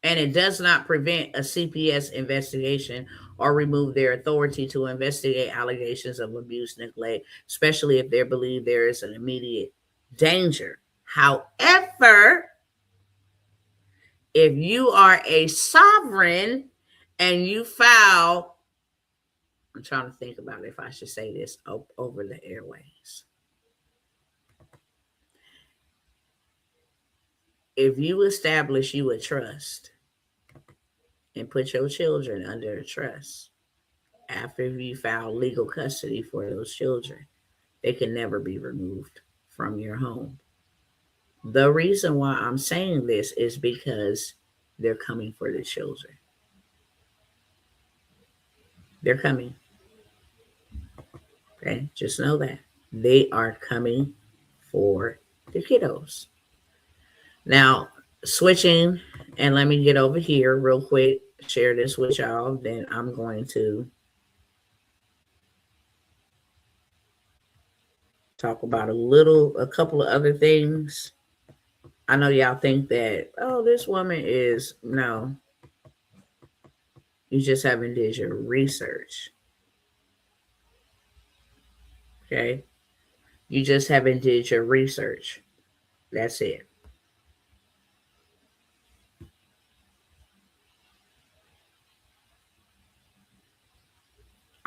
And it does not prevent a CPS investigation or remove their authority to investigate allegations of abuse, neglect, especially if they believe there is an immediate danger. However, if you are a sovereign and you file, I'm trying to think about if I should say this over the airways. If you establish you a trust and put your children under a trust, after you file legal custody for those children, they can never be removed from your home. The reason why I'm saying this is because they're coming for the children. They're coming. Okay, just know that. They are coming for the kiddos. Now, switching, and let me get over here real quick, share this with y'all. Then I'm going to talk about a couple of other things. I know y'all think that, oh, this woman is, no, you just haven't did your research. Okay. You just haven't did your research. That's it.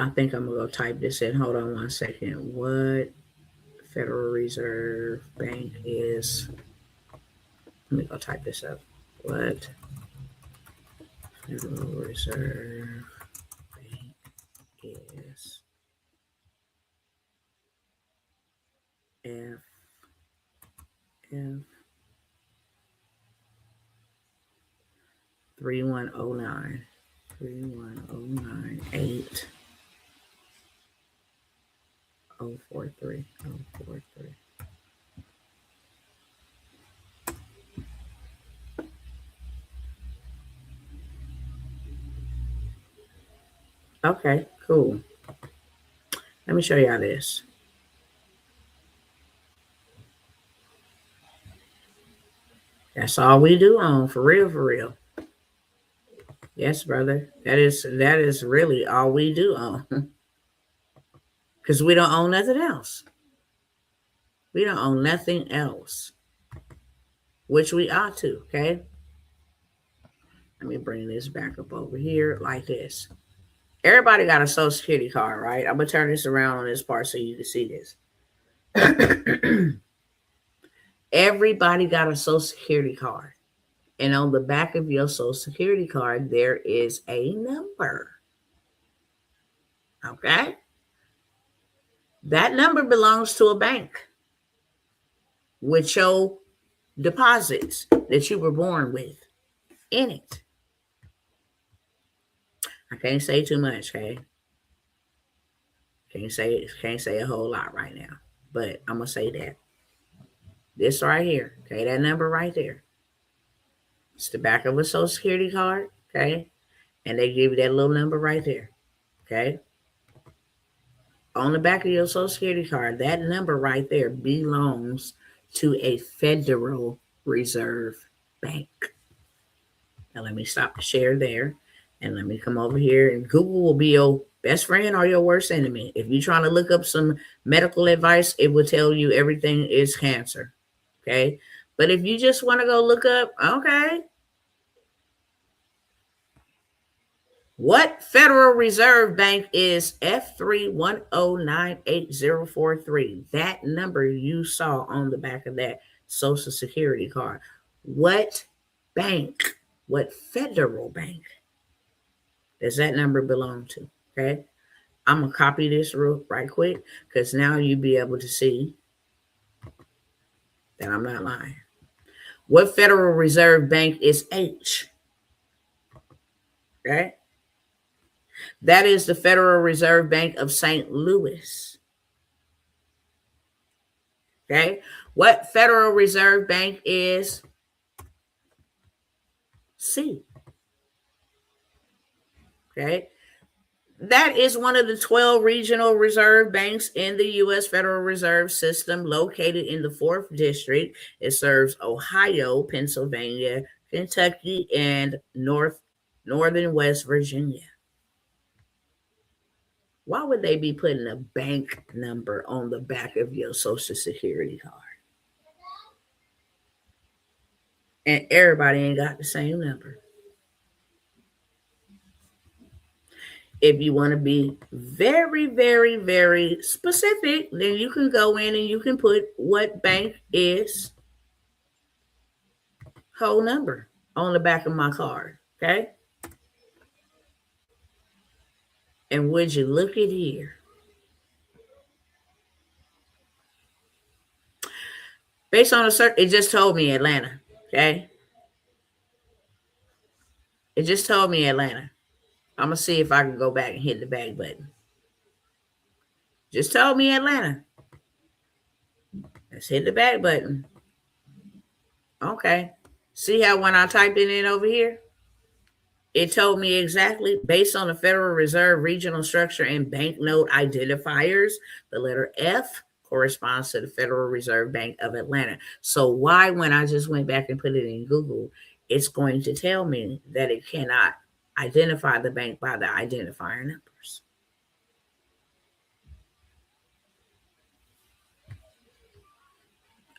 I think I'm going to go type this in. Hold on one second. What Federal Reserve Bank is. Let me go type this up. What Federal Reserve Bank is F F 3109 3109 8 043 043. Okay, cool. Let me show y'all this. That's all we do on, for real, for real. Yes, brother. That is really all we do on. Because we don't own nothing else. We don't own nothing else. Which we ought to, okay? Let me bring this back up over here like this. Everybody got a Social Security card, right? I'm going to turn this around on this part so you can see this. Everybody got a Social Security card. And on the back of your Social Security card, there is a number. Okay? That number belongs to a bank with your deposits that you were born with in it. I can't say too much, okay? Can't say a whole lot right now. But I'm gonna say that. This right here, okay, that number right there. It's the back of a Social Security card, okay? And they give you that little number right there. Okay? On the back of your Social Security card, that number right there belongs to a Federal Reserve Bank. Now let me stop the share there and let me come over here, and Google will be your best friend or your worst enemy. If you're trying to look up some medical advice, it will tell you everything is cancer. Okay? But if you just want to go look up, okay, what Federal Reserve Bank is F310980043? That number you saw on the back of that Social Security card. What bank, what federal bank does that number belong to? Okay. I'm going to copy this right quick because now you'll be able to see that I'm not lying. What Federal Reserve Bank is H? Okay. That is the Federal Reserve Bank of St. Louis. Okay. What Federal Reserve Bank is C? Okay. That is one of the 12 regional reserve banks in the U.S. Federal Reserve System, located in the 4th District. It serves Ohio, Pennsylvania, Kentucky, and northern West Virginia. Why would they be putting a bank number on the back of your Social Security card? And everybody ain't got the same number. If you want to be very, very, very specific, then you can go in and you can put what bank is whole number on the back of my card. Okay. And would you look at here? Based on a search, it just told me Atlanta. Okay. It just told me Atlanta. I'm going to see if I can go back and hit the back button. Just told me Atlanta. Let's hit the back button. Okay. See how when I typed it in over here, it told me exactly based on the Federal Reserve regional structure and banknote identifiers, the letter F corresponds to the Federal Reserve Bank of Atlanta. So why, when I just went back and put it in Google, it's going to tell me that it cannot identify the bank by the identifier numbers?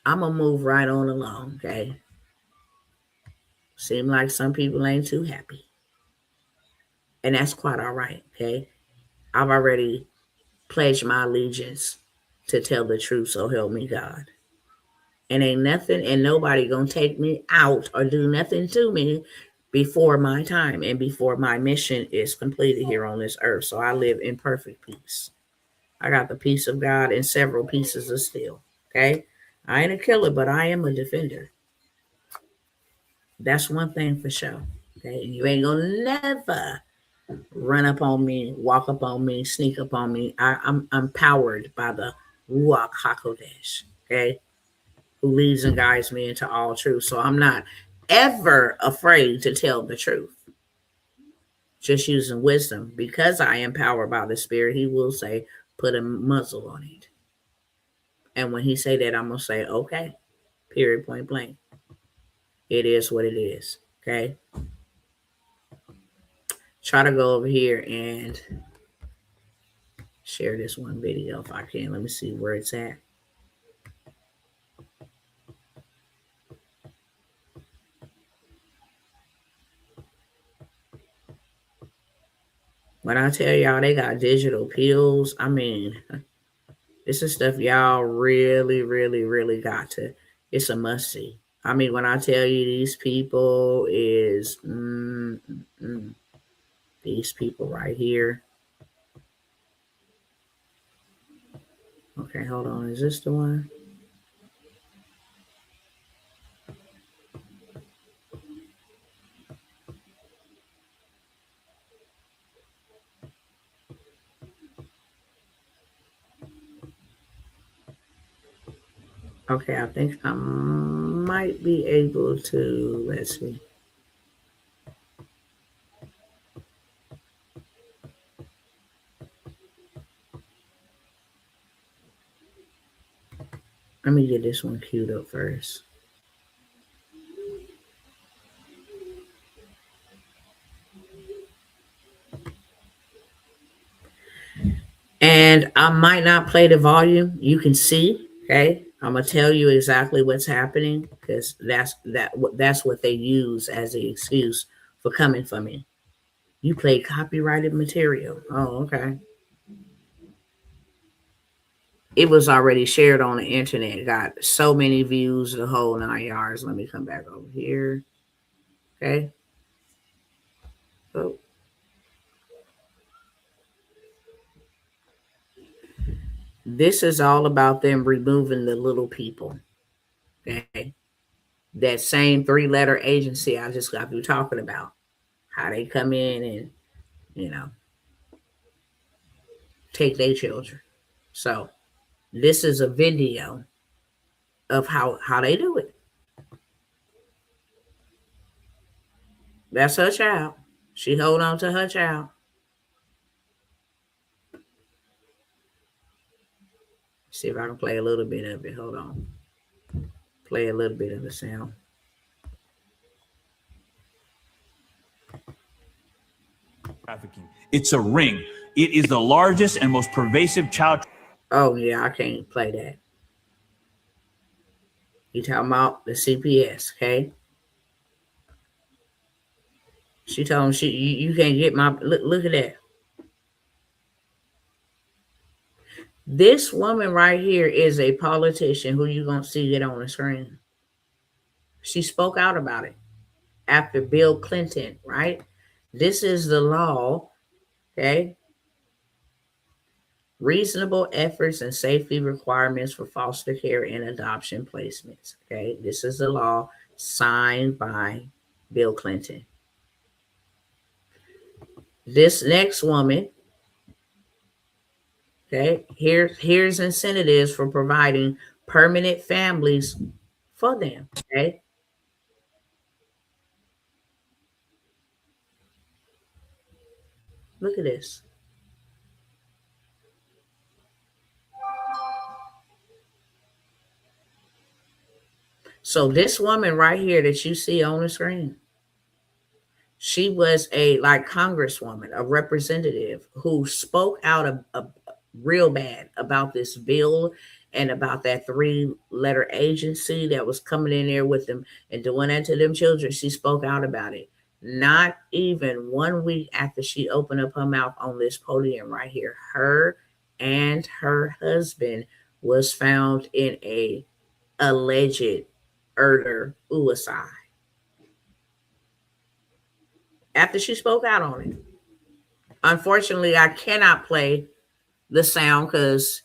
I'm going to move right on along, okay? Seem like some people ain't too happy. And that's quite all right, okay? I've already pledged my allegiance to tell the truth, so help me God. And ain't nothing and nobody gonna take me out or do nothing to me before my time and before my mission is completed here on this earth. So I live in perfect peace. I got the peace of God and several pieces of steel. Okay. I ain't a killer, but I am a defender. That's one thing for sure. Okay. You ain't gonna never run up on me, walk up on me, sneak up on me. I'm powered by the Ruach HaKodesh. Okay. Who leads and guides me into all truth. So I'm not ever afraid to tell the truth. Just using wisdom. Because I am powered by the Spirit, he will say, put a muzzle on it. And when he say that, I'm going to say, okay, period, point blank. It is what it is. Okay. Try to go over here and share this one video if I can. Let me see where it's at. When I tell y'all they got digital pills, I mean, this is stuff y'all really, really, really got to. It's a must see. I mean, when I tell you these people is these people right here. Okay, hold on. Is this the one? Okay, I think I might be able to. Let's see. Let me get this one queued up first. And I might not play the volume. You can see, okay? I'm gonna tell you exactly what's happening because that's what they use as the excuse for coming for me. You play copyrighted material. Oh, okay. It was already shared on the internet. It got so many views, the whole 9 yards. Let me come back over here. Okay. Oh. This is all about them removing the little people. Okay. That same 3-letter agency I just got through talking about. How they come in and, you know, take their children. So this is a video of how they do it. That's her child. She hold on to her child. See if I can play a little bit of it. Hold on. Play a little bit of the sound.
Trafficking. It's a ring. It is the largest and most pervasive child.
Oh yeah, I can't play that. You talking about the CPS, okay? She told him you can't get my look at that. This woman right here is a politician who you gonna see it on the screen. She spoke out about it after Bill Clinton, right? This is the law, okay? Reasonable efforts and safety requirements for foster care and adoption placements, okay? This is the law signed by Bill Clinton. This next woman, okay, here's incentives for providing permanent families for them, okay? Look at this. So this woman right here that you see on the screen, she was a like congresswoman, a representative who spoke out a real bad about this bill and about that 3-letter agency that was coming in there with them and doing that to them children. She spoke out about it. Not even 1 week after she opened up her mouth on this podium right here, her and her husband was found in a alleged murder suicide. After she spoke out on it. Unfortunately, I cannot play the sound because,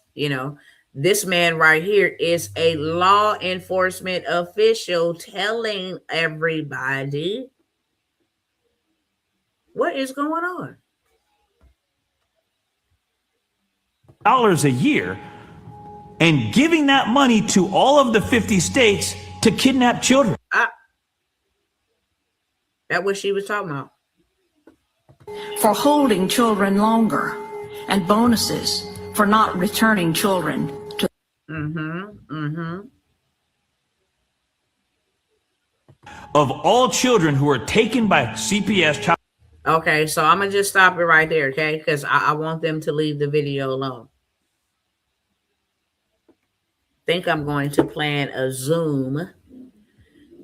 this man right here is a law enforcement official telling everybody what is going on.
Dollars a year and giving that money to all of the 50 states to kidnap children.
That's what she was talking about.
For holding children longer, and bonuses for not returning children to.
Of all children who are taken by CPS child.
Okay, so I'm going to just stop it right there, okay? Because I want them to leave the video alone. Think I'm going to plan a Zoom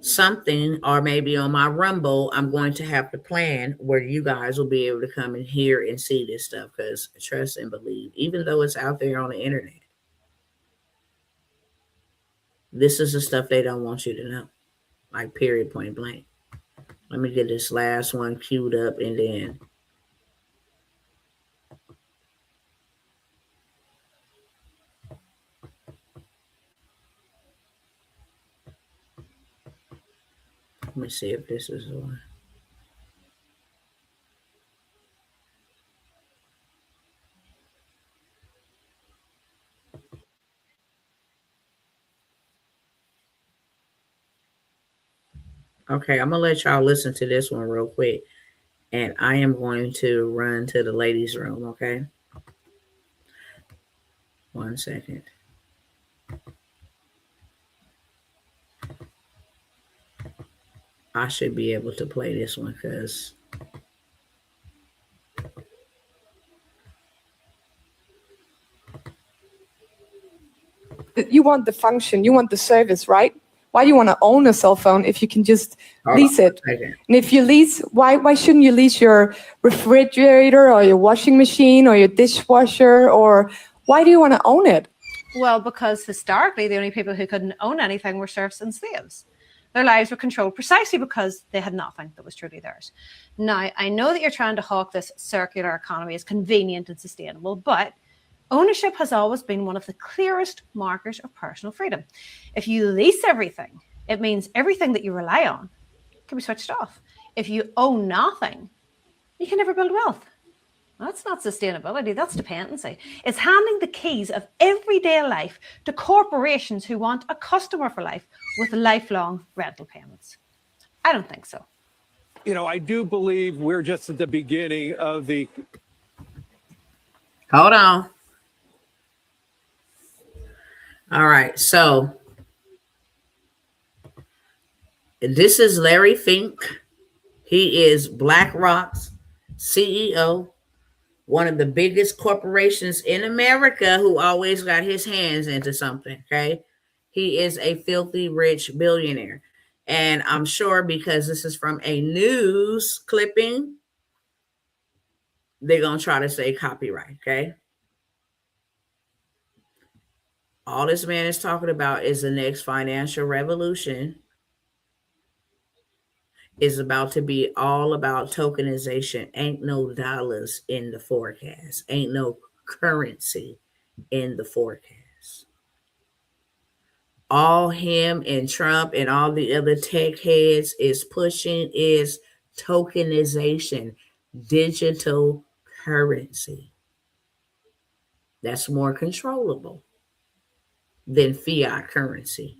something, or maybe on my Rumble, I'm going to have to plan where you guys will be able to come in here and see this stuff, because trust and believe, even though it's out there on the internet, this is the stuff they don't want you to know, like period, point blank. Let me get this last one queued up and then let me see if this is the one. Okay, I'm going to let y'all listen to this one real quick. And I am going to run to the ladies' room, okay? 1 second. I should be able to play this one because
you want the function, you want the service, right? Why do you want to own a cell phone if you can just lease it? And if you lease, why shouldn't you lease your refrigerator or your washing machine or your dishwasher? Or why do you want to own it?
Well, because historically, the only people who couldn't own anything were serfs and slaves. Their lives were controlled precisely because they had nothing that was truly theirs. Now, I know that you're trying to hawk this circular economy as convenient and sustainable, but ownership has always been one of the clearest markers of personal freedom. If you lease everything, it means everything that you rely on can be switched off. If you own nothing, you can never build wealth. That's not sustainability, that's dependency. It's handing the keys of everyday life to corporations who want a customer for life with lifelong rental payments. I don't think so.
I do believe we're just at the beginning of the...
Hold on. All right, so this is Larry Fink. He is BlackRock's CEO, one of the biggest corporations in America who always got his hands into something, okay? He is a filthy rich billionaire. And I'm sure because this is from a news clipping, they're going to try to say copyright, okay? All this man is talking about is the next financial revolution is about to be all about tokenization. Ain't no dollars in the forecast. Ain't no currency in the forecast. All him and Trump and all the other tech heads is pushing is tokenization, digital currency. That's more controllable than fiat currency.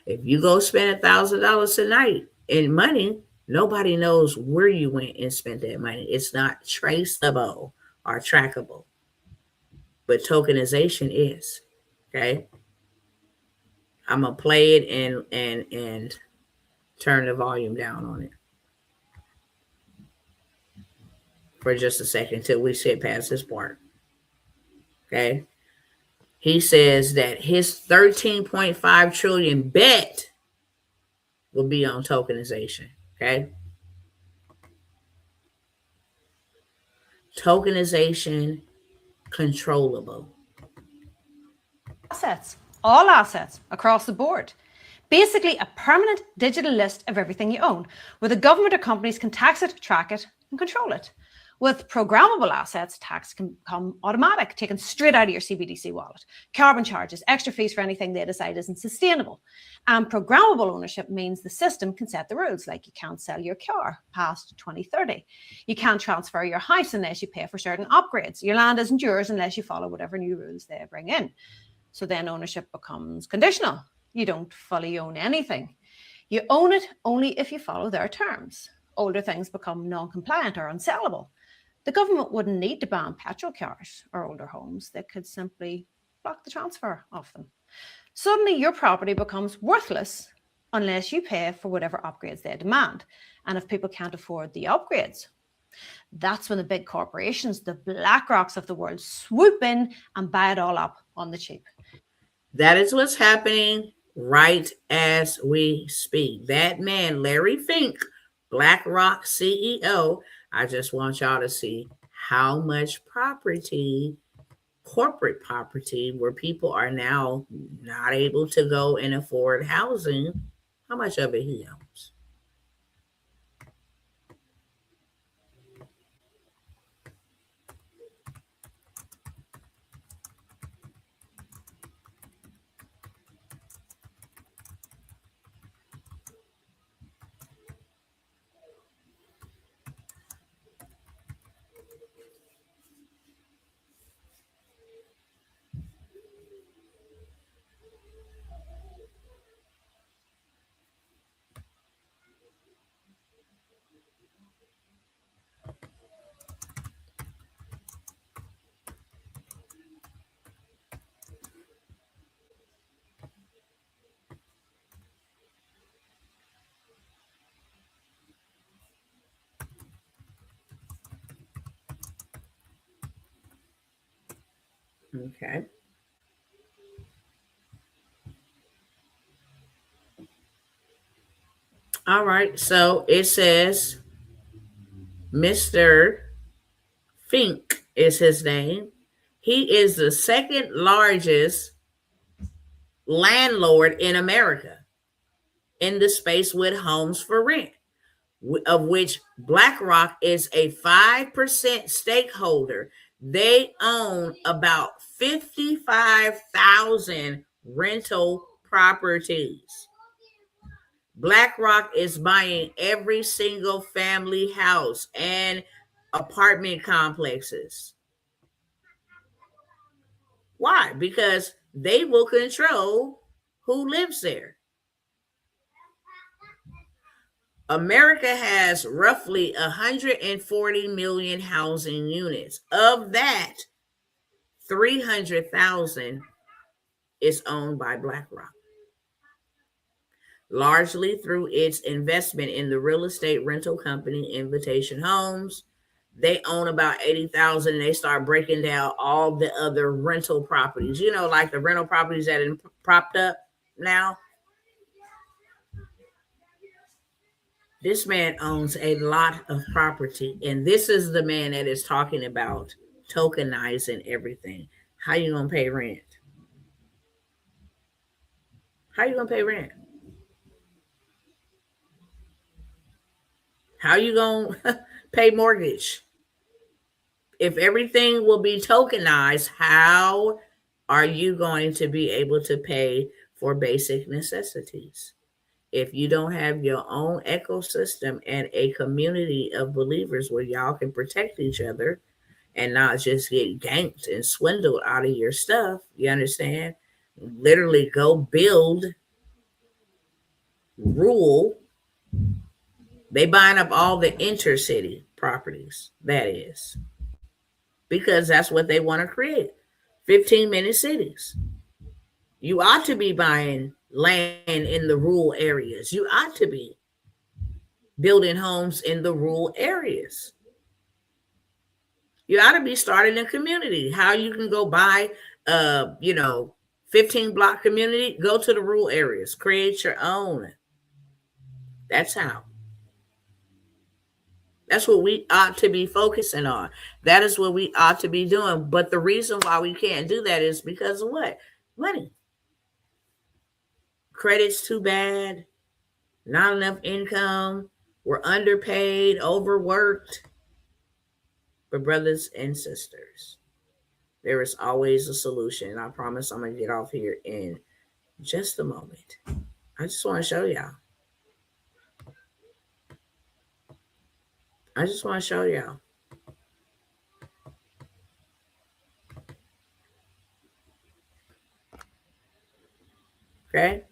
If you go spend $1,000 tonight in money, nobody knows where you went and spent that money. It's not traceable or trackable. But tokenization is. Okay. I'm gonna play it and turn the volume down on it for just a second till we sit past this part. Okay. He says that his 13.5 trillion bet will be on tokenization. Okay. tokenization controllable?
Assets, all assets across the board. Basically, a permanent digital list of everything you own, where the government or companies can tax it, track it, and control it. With programmable assets, tax can become automatic, taken straight out of your CBDC wallet. Carbon charges, extra fees for anything they decide isn't sustainable. And programmable ownership means the system can set the rules, like you can't sell your car past 2030. You can't transfer your house unless you pay for certain upgrades. Your land isn't yours unless you follow whatever new rules they bring in. So then ownership becomes conditional. You don't fully own anything. You own it only if you follow their terms. Older things become non-compliant or unsellable. The government wouldn't need to ban petrol cars or older homes. They could simply block the transfer of them. Suddenly, your property becomes worthless unless you pay for whatever upgrades they demand. And if people can't afford the upgrades, that's when the big corporations, the BlackRocks of the world, swoop in and buy it all up on the cheap.
That is what's happening right as we speak. That man, Larry Fink, BlackRock CEO, I just want y'all to see how much property, corporate property, where people are now not able to go and afford housing, how much of it he owns. Okay. All right. So it says Mr. Fink is his name. He is the second largest landlord in America in the space with homes for rent, of which BlackRock is a 5% stakeholder. They own about 55,000 rental properties. BlackRock is buying every single family house and apartment complexes. Why? Because they will control who lives there. America has roughly 140 million housing units. Of that, 300,000 is owned by BlackRock, largely through its investment in the real estate rental company Invitation Homes. They own about 80,000, and they start breaking down all the other rental properties, you know, like the rental properties that are propped up now. This man owns a lot of property, and this is the man that is talking about tokenizing everything. How you gonna pay rent? How you gonna pay rent? How you gonna pay mortgage? If everything will be tokenized, how are you going to be able to pay for basic necessities? If you don't have your own ecosystem and a community of believers where y'all can protect each other and not just get ganked and swindled out of your stuff, you understand? Literally go build, rule. They buying up all the intercity properties, that is, because that's what they want to create. 15-minute cities. You ought to be buying land in the rural areas. You ought to be building homes in the rural areas. You ought to be starting a community. How you can go buy 15 block community, go to the rural areas, create your own. That's how. That's what we ought to be focusing on. That is what we ought to be doing. But the reason why we can't do that is because of what? Money. Credit's too bad. Not enough income. We're underpaid, overworked. But brothers and sisters, there is always a solution. I promise I'm going to get off here in just a moment. I just want to show y'all. I just want to show y'all. Okay?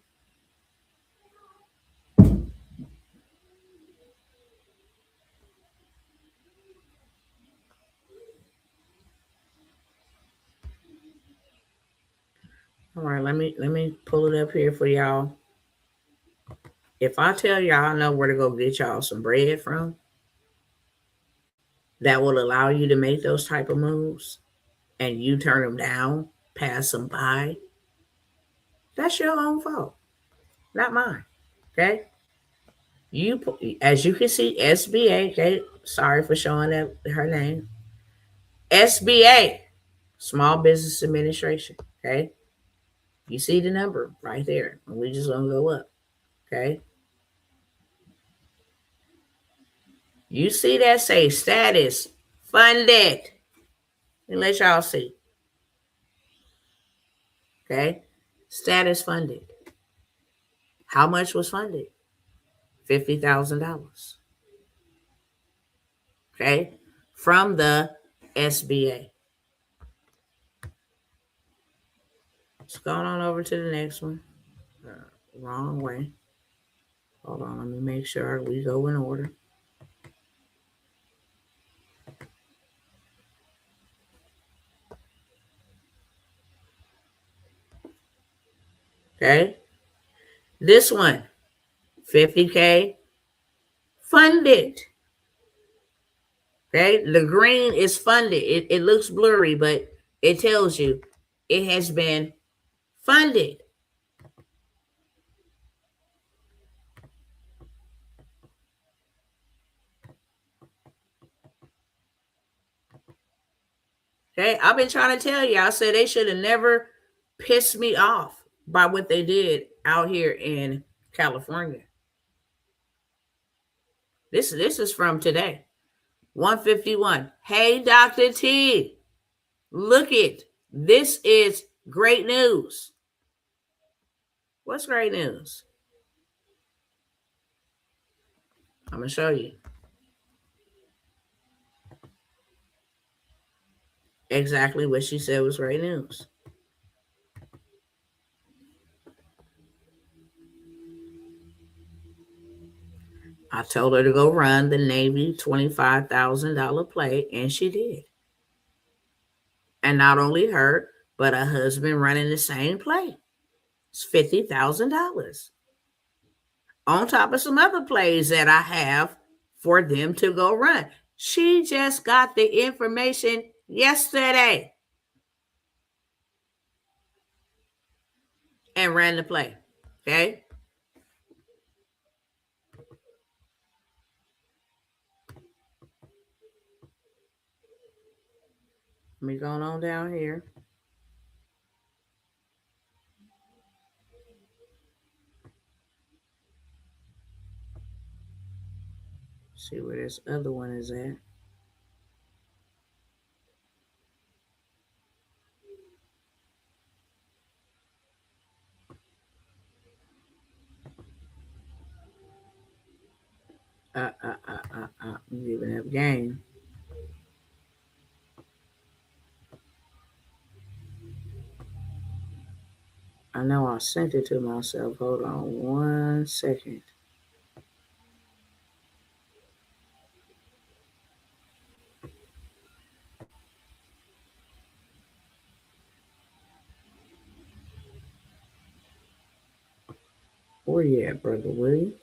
All right, let me pull it up here for y'all. If I tell y'all I know where to go get y'all some bread from, that will allow you to make those type of moves, and you turn them down, pass them by, that's your own fault, not mine. Okay? You, as you can see, SBA. Okay, sorry for showing that her name. SBA, Small Business Administration. Okay, you see the number right there, and we just gonna go up. Okay, you see that say status funded, and let y'all see. Okay, status funded. How much was funded? $50,000. Okay, from the SBA. Let's go on over to the next one. Wrong way. Hold on, let me make sure we go in order. Okay, this one, $50K funded. Okay, the green is funded. It looks blurry, but it tells you it has been funded. Okay, I've been trying to tell you. I said they should have never pissed me off by what they did out here in California. This is from today. 151. Hey, Dr. T, look it. This is great news. What's great news? I'm going to show you. Exactly what she said was great news. I told her to go run the Navy $25,000 play, and she did. And not only her, but her husband running the same play. It's $50,000. On top of some other plays that I have for them to go run. She just got the information yesterday and ran the play. Okay? Let me go on down here. See where this other one is at. I'm giving up game. I know I sent it to myself. Hold on 1 second. Where you at, Brother Willie?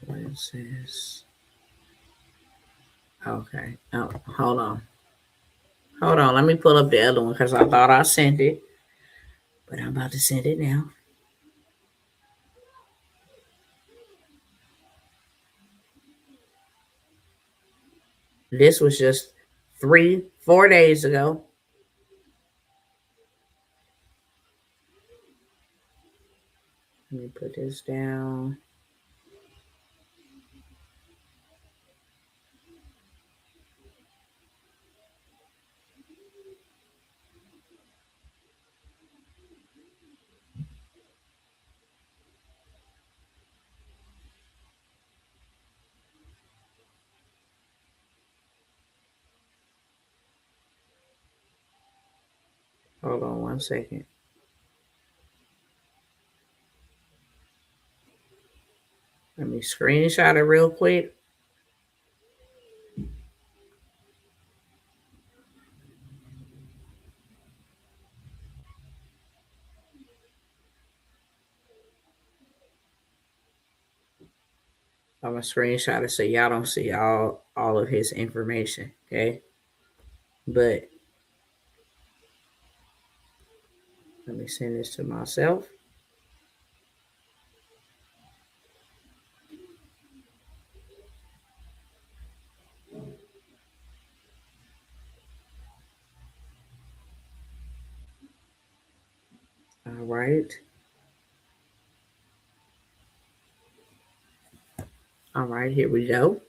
What is this? Okay. Oh, hold on. Hold on. Let me pull up the other one because I thought I sent it. But I'm about to send it now. This was just 3-4 days ago. Let me put this down. Hold on 1 second. Let me screenshot it real quick. I'm gonna screenshot it so y'all don't see all of his information, okay? But let me send this to myself. All right. All right, here we go.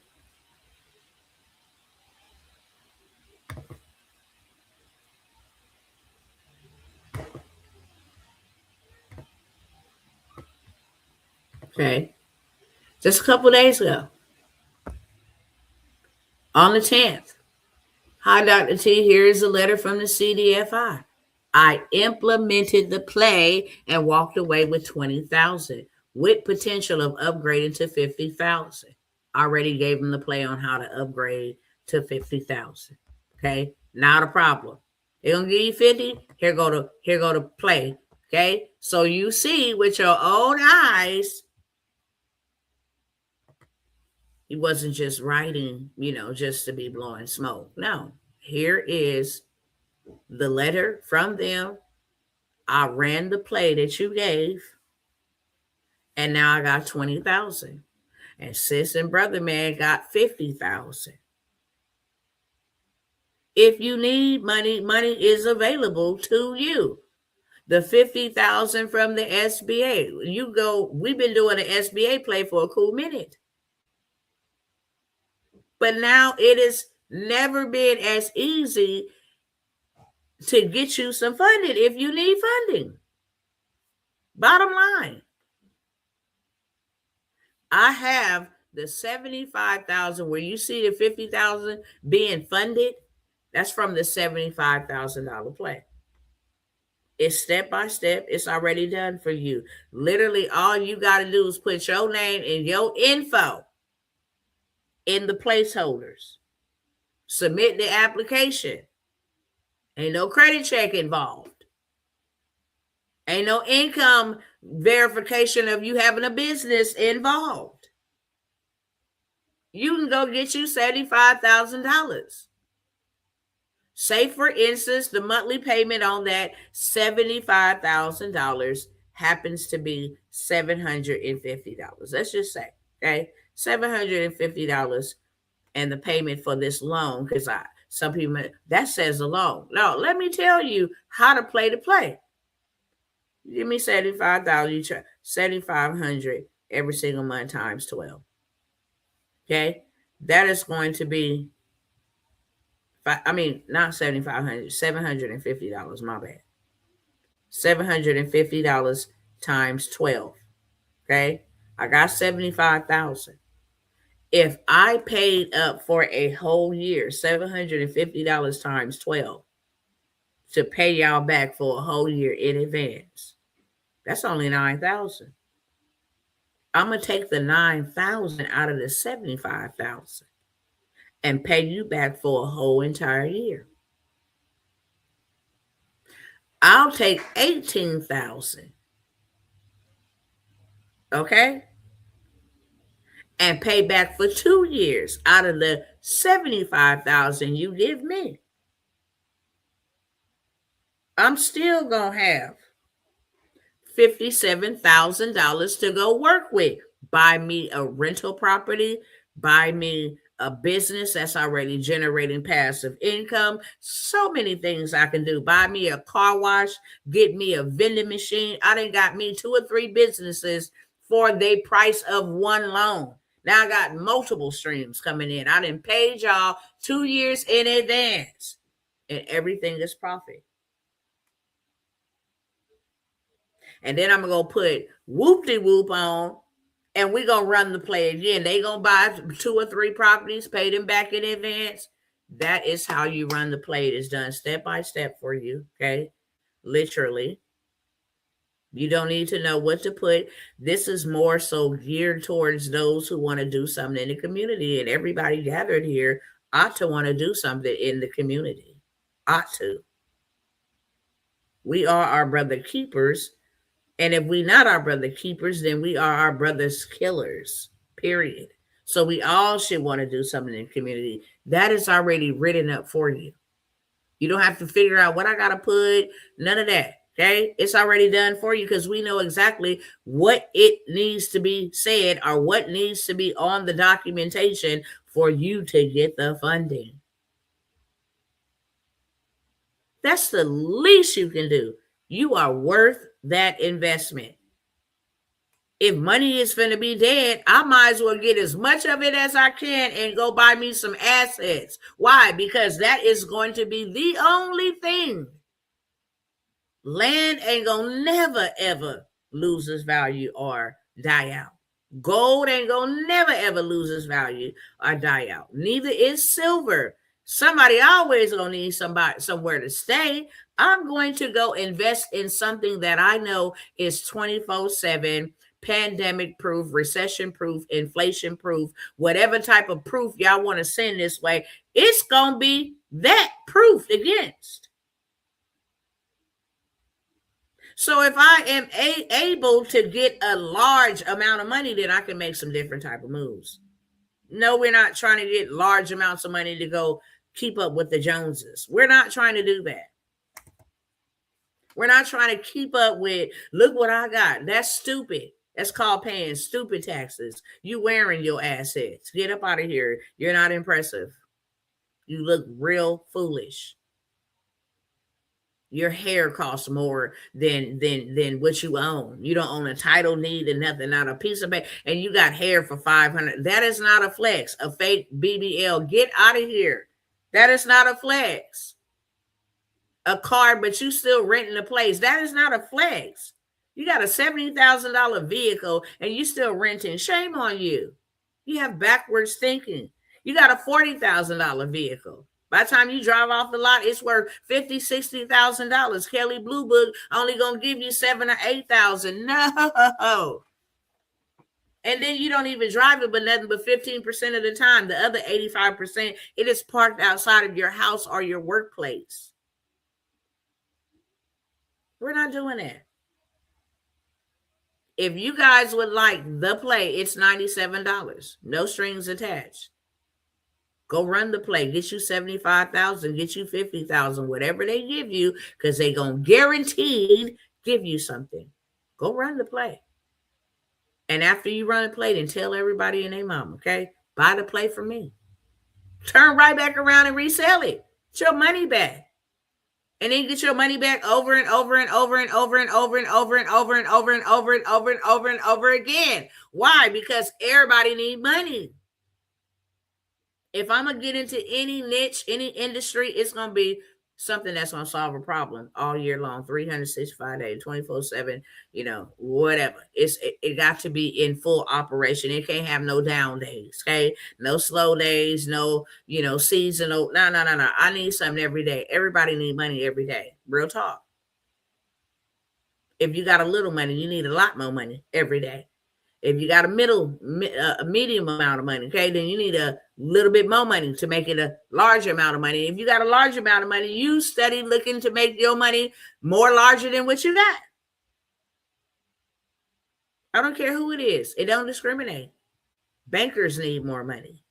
Okay. Just a couple days ago. On the 10th. Hi, Dr. T. Here is a letter from the CDFI. I implemented the play and walked away with $20,000 with potential of upgrading to $50,000. Already gave them the play on how to upgrade to $50,000. Okay, not a problem. They're gonna give you 50. Here go to play. Okay, so you see with your own eyes. He wasn't just writing, just to be blowing smoke. No, here is the letter from them. I ran the play that you gave, and now I got 20,000. And sis and brother man got 50,000. If you need money, money is available to you. The 50,000 from the SBA. We've been doing an SBA play for a cool minute. But now it has never been as easy to get you some funding if you need funding. Bottom line, I have the 75,000 where you see the 50,000 being funded. That's from the $75,000 play. It's step by step. It's already done for you. Literally, all you got to do is put your name and your info in the placeholders. Submit the application. Ain't no credit check involved. Ain't no income verification of you having a business involved. You can go get you $75,000. Say, for instance, the monthly payment on that $75,000 happens to be $750. Let's just say, okay, $750, and the payment for this loan, because some people, that says a loan. No, let me tell you how to play the play. Give me 75,000, you try 7,500 every single month times 12. Okay, that is going to be, not 7,500, $750. My bad. $750 times 12. Okay, I got 75,000. If I paid up for a whole year, $750 times 12 to pay y'all back for a whole year in advance, that's only 9,000. I'm gonna take the 9,000 out of the 75,000 and pay you back for a whole entire year. I'll take 18,000, okay, and pay back for 2 years out of the 75,000 you give me. I'm still gonna have $57,000 to go work with. Buy me a rental property, buy me a business that's already generating passive income. So many things I can do. Buy me a car wash, get me a vending machine. I done got me 2 or 3 businesses for the price of one loan. Now I got multiple streams coming in. I done paid y'all 2 years in advance, and everything is profit. And then I'm going to go put whoop-de-whoop on, and we're going to run the play again. They going to buy 2 or 3 properties, pay them back in advance. That is how you run the play. It is done step by step for you, okay? Literally. You don't need to know what to put. This is more so geared towards those who want to do something in the community. And everybody gathered here ought to want to do something in the community. Ought to. We are our brother keepers. And if we not our brother keepers, then we are our brother's killers, period. So we all should want to do something in the community. That is already written up for you. You don't have to figure out what I got to put, none of that, okay? It's already done for you because we know exactly what it needs to be said or what needs to be on the documentation for you to get the funding. That's the least you can do. You are worth that investment. If money is going to be dead, I might as well get as much of it as I can and go buy me some assets. Why? Because that is going to be the only thing. Land ain't going to never, ever lose its value or die out. Gold ain't going to never, ever lose its value or die out. Neither is silver. Somebody always going to need somewhere to stay. I'm going to go invest in something that I know is 24/7, pandemic proof, recession proof, inflation proof, whatever type of proof y'all want to send this way. It's going to be that proof against. So if I am able to get a large amount of money, then I can make some different type of moves. No, we're not trying to get large amounts of money to go keep up with the Joneses. We're not trying to do that. We're not trying to keep up with, look what I got. That's stupid. That's called paying stupid taxes. You wearing your assets. Get up out of here. You're not impressive. You look real foolish. Your hair costs more than what you own. You don't own a title deed and nothing, not a piece of paper, and you got hair for $500. That is not a flex. A fake BBL. Get out of here. That is not a flex. A car, but you still renting a place. That is not a flex. You got a $70,000 vehicle and you still renting. Shame on you. You have backwards thinking. You got a $40,000 vehicle. By the time you drive off the lot, it's worth $50,000, $60,000. Kelly Blue Book only gonna give you $7,000 or $8,000. No. And then you don't even drive it, but nothing but 15% of the time. The other 85%, it is parked outside of your house or your workplace. We're not doing that. If you guys would like the play, it's $97. No strings attached. Go run the play. Get you $75,000, get you $50,000, whatever they give you, because they're going to guaranteed give you something. Go run the play. And after you run the play, then tell everybody and their mom, okay? Buy the play from me. Turn right back around and resell it. Get your money back. And then get your money back over and over and over and over and over and over and over and over and over and over and over and over again. Why? Because everybody needs money. If I'm going to get into any niche, any industry, it's going to be something that's going to solve a problem all year long, 365 days, 24/7, whatever. It got to be in full operation. It can't have no down days, okay? No slow days, no, seasonal. No. I need something every day. Everybody need money every day. Real talk. If you got a little money, you need a lot more money every day. If you got a medium amount of money, okay, then you need a little bit more money to make it a larger amount of money. If you got a large amount of money, you steady looking to make your money more larger than what you got. I don't care who it is. It don't discriminate. Bankers need more money.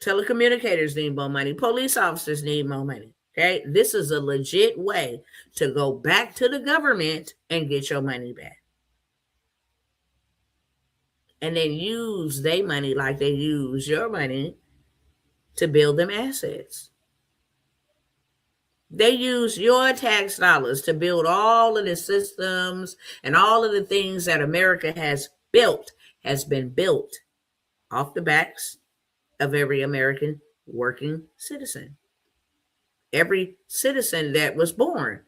Telecommunicators need more money. Police officers need more money. Okay, this is a legit way to go back to the government and get your money back. and then use their money like they use your money to build them assets. They use your tax dollars to build all of the systems and all of the things that America has been built off the backs of every American working citizen. Every citizen that was born.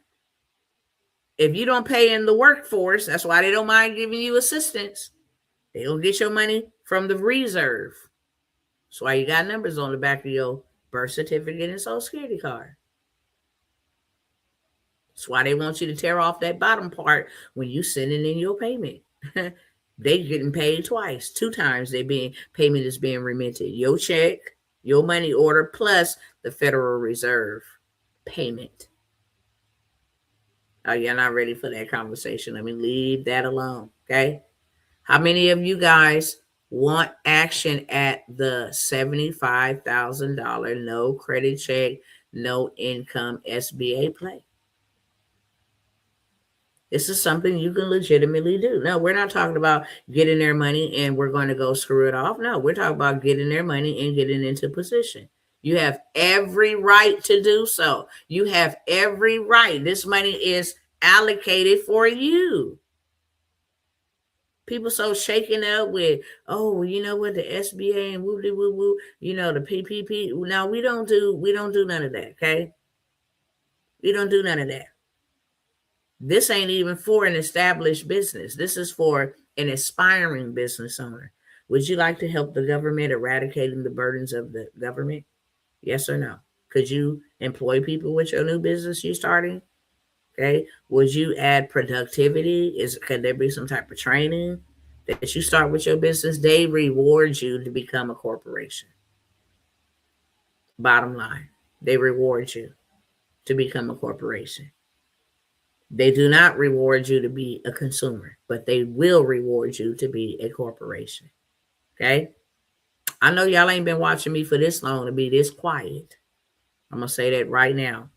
If you don't pay in the workforce, that's why they don't mind giving you assistance. They'll get your money from the reserve. That's why you got numbers on the back of your birth certificate and Social Security card. That's why they want you to tear off that bottom part when you sending in your payment. They getting paid twice, 2 times payment is being remitted. Your check, your money order, plus the Federal Reserve payment. Oh, you're not ready for that conversation. Let me leave that alone, okay? How many of you guys want action at the $75,000 no credit check, no income SBA play? This is something you can legitimately do. No, we're not talking about getting their money and we're going to go screw it off. No, we're talking about getting their money and getting into position. You have every right to do so. You have every right. This money is allocated for you. People so shaken up with, oh, you know what, the SBA and woo woo woo, you know, the PPP. No, we don't do none of that, okay? We don't do none of that. This ain't even for an established business. This is for an aspiring business owner. Would you like to help the government eradicating the burdens of the government? Yes or no? Could you employ people with your new business you're starting? Okay. Would you add productivity? Could there be some type of training that you start with your business? They reward you to become a corporation. Bottom line, they reward you to become a corporation. They do not reward you to be a consumer, but they will reward you to be a corporation. Okay? I know y'all ain't been watching me for this long to be this quiet. I'm going to say that right now.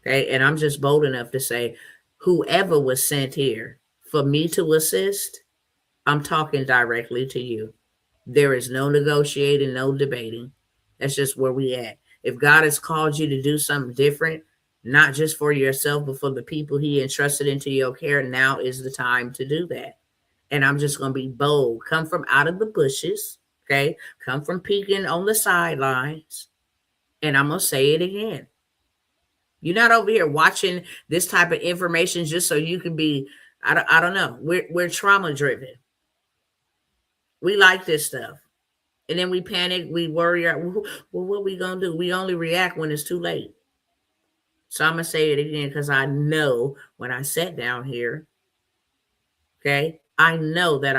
Okay? And I'm just bold enough to say, whoever was sent here for me to assist, I'm talking directly to you. There is no negotiating, no debating. That's just where we at. If God has called you to do something different, not just for yourself, but for the people he entrusted into your care, now is the time to do that. And I'm just going to be bold. Come from out of the bushes, okay? Come from peeking on the sidelines. And I'm going to say it again. You're not over here watching this type of information just so you can be, I don't know. We're trauma driven. We like this stuff. And then we panic, we worry, well, what are we going to do? We only react when it's too late. So I'm going to say it again because I know when I sat down here, okay, I know that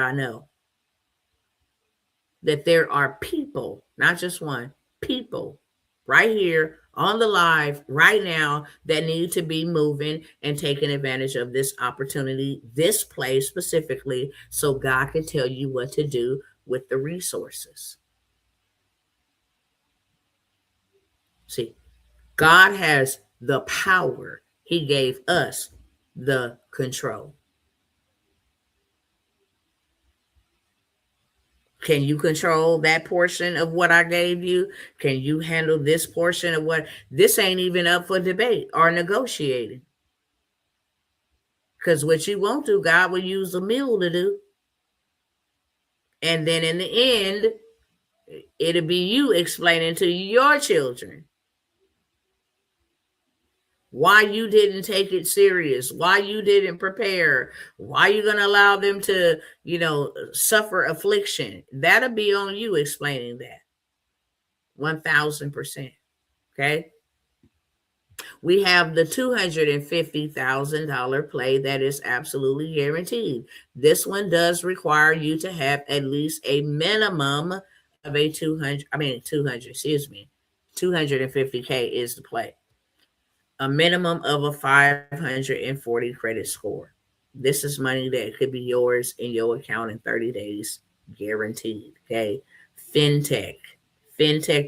there are people, not just one, people right here on the live right now that need to be moving and taking advantage of this opportunity, this place specifically, so God can tell you what to do with the resources. See, God has the power. He gave us the control. Can you control that portion of what I gave you? Can you handle this portion of what? This ain't even up for debate or negotiating. Because what you won't do, God will use a mule to do. And then in the end, it'll be you explaining to your children why you didn't take it serious, why you didn't prepare, why you're going to allow them to, suffer affliction. That'll be on you explaining that. 1,000%. Okay. We have the $250,000 play that is absolutely guaranteed. This one does require you to have at least a minimum of a 250K is the play. A minimum of a 540 credit score. This is money that could be yours in your account in 30 days, guaranteed. Okay. Fintech,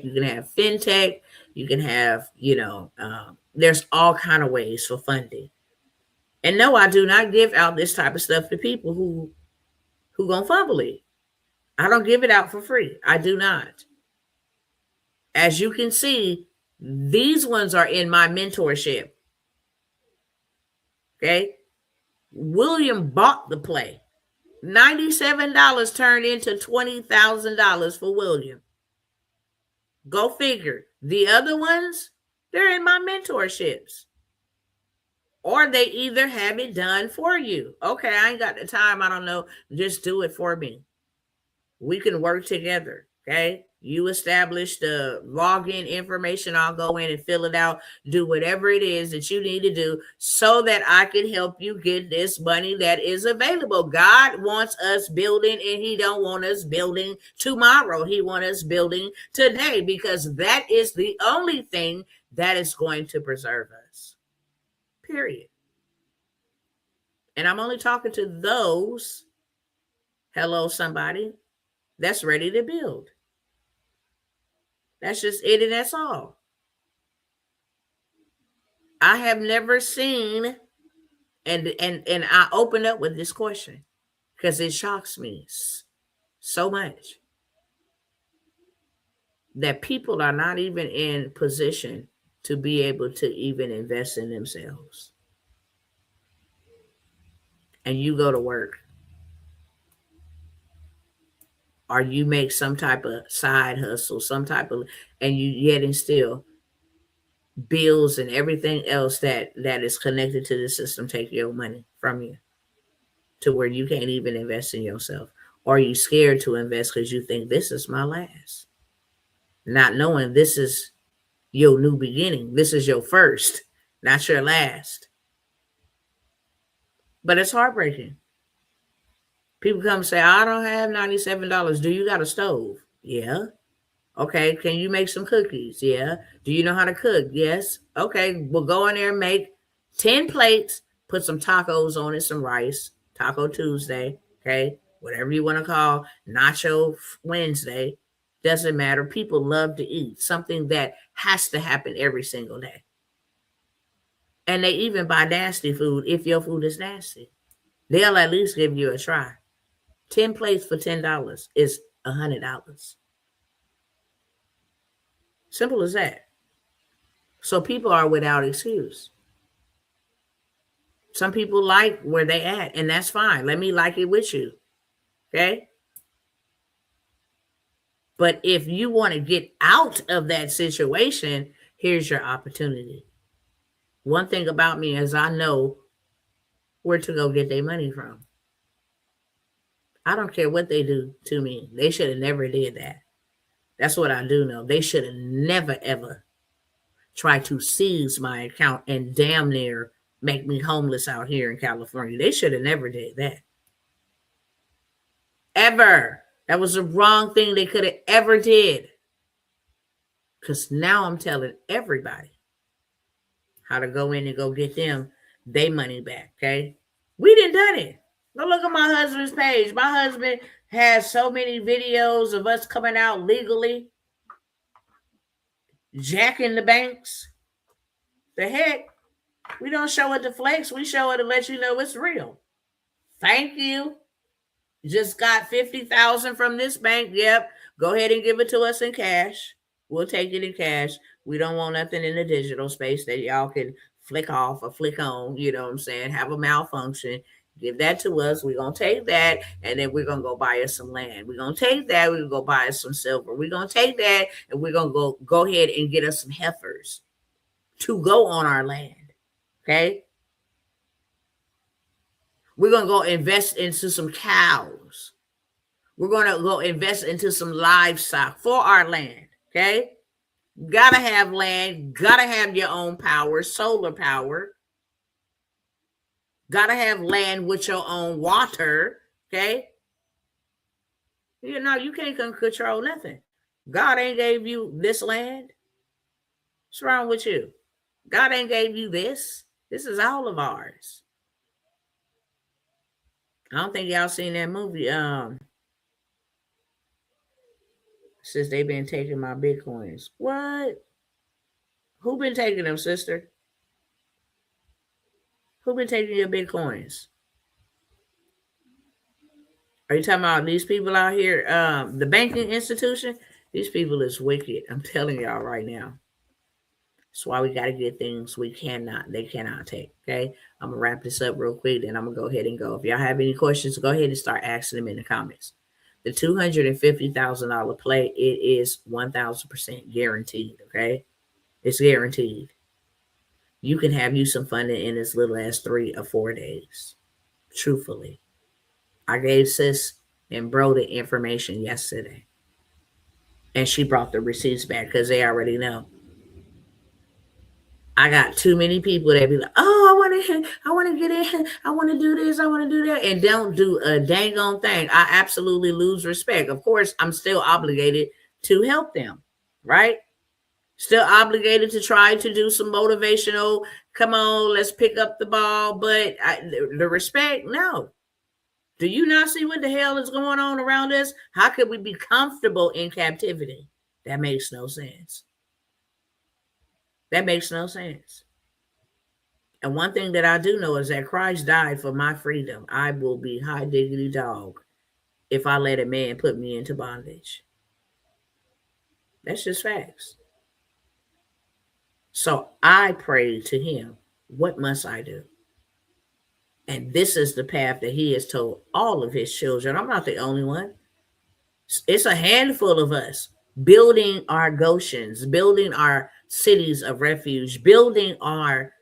you can have fintech. You can have, there's all kind of ways for funding. And no, I do not give out this type of stuff to people who gonna fumble it. I don't give it out for free. I do not. As you can see, these ones are in my mentorship. Okay. William bought the play. $97 turned into $20,000 for William. Go figure. The other ones, they're in my mentorships. Or they either have it done for you. Okay, I ain't got the time. I don't know. Just do it for me. We can work together. Okay. You establish the login information. I'll go in and fill it out. Do whatever it is that you need to do so that I can help you get this money that is available. God wants us building, and he don't want us building tomorrow. He wants us building today, because that is the only thing that is going to preserve us. Period. And I'm only talking to those, hello, somebody, that's ready to build. That's just it, and that's all. I have never seen, and I open up with this question because it shocks me so much that people are not even in position to be able to even invest in themselves. And you go to work, or you make some type of side hustle, some type of, and you yet and still bills and everything else that is connected to the system take your money from you to where you can't even invest in yourself, or you scared to invest because you think this is my last, not knowing this is your new beginning. This is your first, not your last. But it's heartbreaking. People come and say, I don't have $97. Do you got a stove? Yeah. Okay, can you make some cookies? Yeah. Do you know how to cook? Yes. Okay, we'll go in there and make 10 plates, put some tacos on it, some rice, Taco Tuesday, okay? Whatever you want to call Nacho Wednesday, doesn't matter. People love to eat, something that has to happen every single day. And they even buy nasty food if your food is nasty. They'll at least give you a try. 10 plates for $10 is $100. Simple as that. So people are without excuse. Some people like where they at, and that's fine. Let me like it with you. Okay? But if you want to get out of that situation, here's your opportunity. One thing about me is I know where to go get their money from. I don't care what they do to me. They should have never did that. That's what I do know. They should have never, ever tried to seize my account and damn near make me homeless out here in California. They should have never did that. Ever. That was the wrong thing they could have ever did. Because now I'm telling everybody how to go in and go get them their money back, okay? We done it. Go look at my husband's page. My husband has so many videos of us coming out legally, jacking the banks. The heck? We don't show it to flex. We show it to let you know it's real. Thank you. Just got 50,000 from this bank. Yep. Go ahead and give it to us in cash. We'll take it in cash. We don't want nothing in the digital space that y'all can flick off or flick on. You know what I'm saying? Have a malfunction. Give that to us. We're going to take that, and then we're going to go buy us some land. We're going to take that. We're going to go buy us some silver. We're going to take that, and we're going to go ahead and get us some heifers to go on our land. Okay? We're going to go invest into some cows. We're going to go invest into some livestock for our land. Okay? Gotta have land. Gotta have your own power, solar power. Gotta have land with your own water. Okay? You know, you can't control nothing. God ain't gave you this land. What's wrong with you? God ain't gave you this. This is all of ours. I don't think y'all seen that movie. Since they've been taking my Bitcoins. What? Who been taking them, sister? Who been taking your Bitcoins? Are you talking about these people out here? The banking institution? These people is wicked. I'm telling y'all right now. That's why we got to get things they cannot take. Okay. I'm going to wrap this up real quick. Then I'm going to go ahead and go. If y'all have any questions, go ahead and start asking them in the comments. The $250,000 play, it is 1,000% guaranteed. Okay. It's guaranteed. You can have you some funding in as little as 3 or 4 days. Truthfully. I gave sis and bro the information yesterday. And she brought the receipts back because they already know. I got too many people that be like, oh, I want to get in. I want to do this. I want to do that. And don't do a dang on thing. I absolutely lose respect. Of course, I'm still obligated to help them, right? Still obligated to try to do some motivational, come on, let's pick up the ball. But the respect, no. Do you not see what the hell is going on around us? How could we be comfortable in captivity? That makes no sense. That makes no sense. And one thing that I do know is that Christ died for my freedom. I will be high diggity dog if I let a man put me into bondage. That's just facts. So I prayed to him, what must I do? And this is the path that he has told all of his children. I'm not the only one. It's a handful of us building our Goshens, building our cities of refuge, building our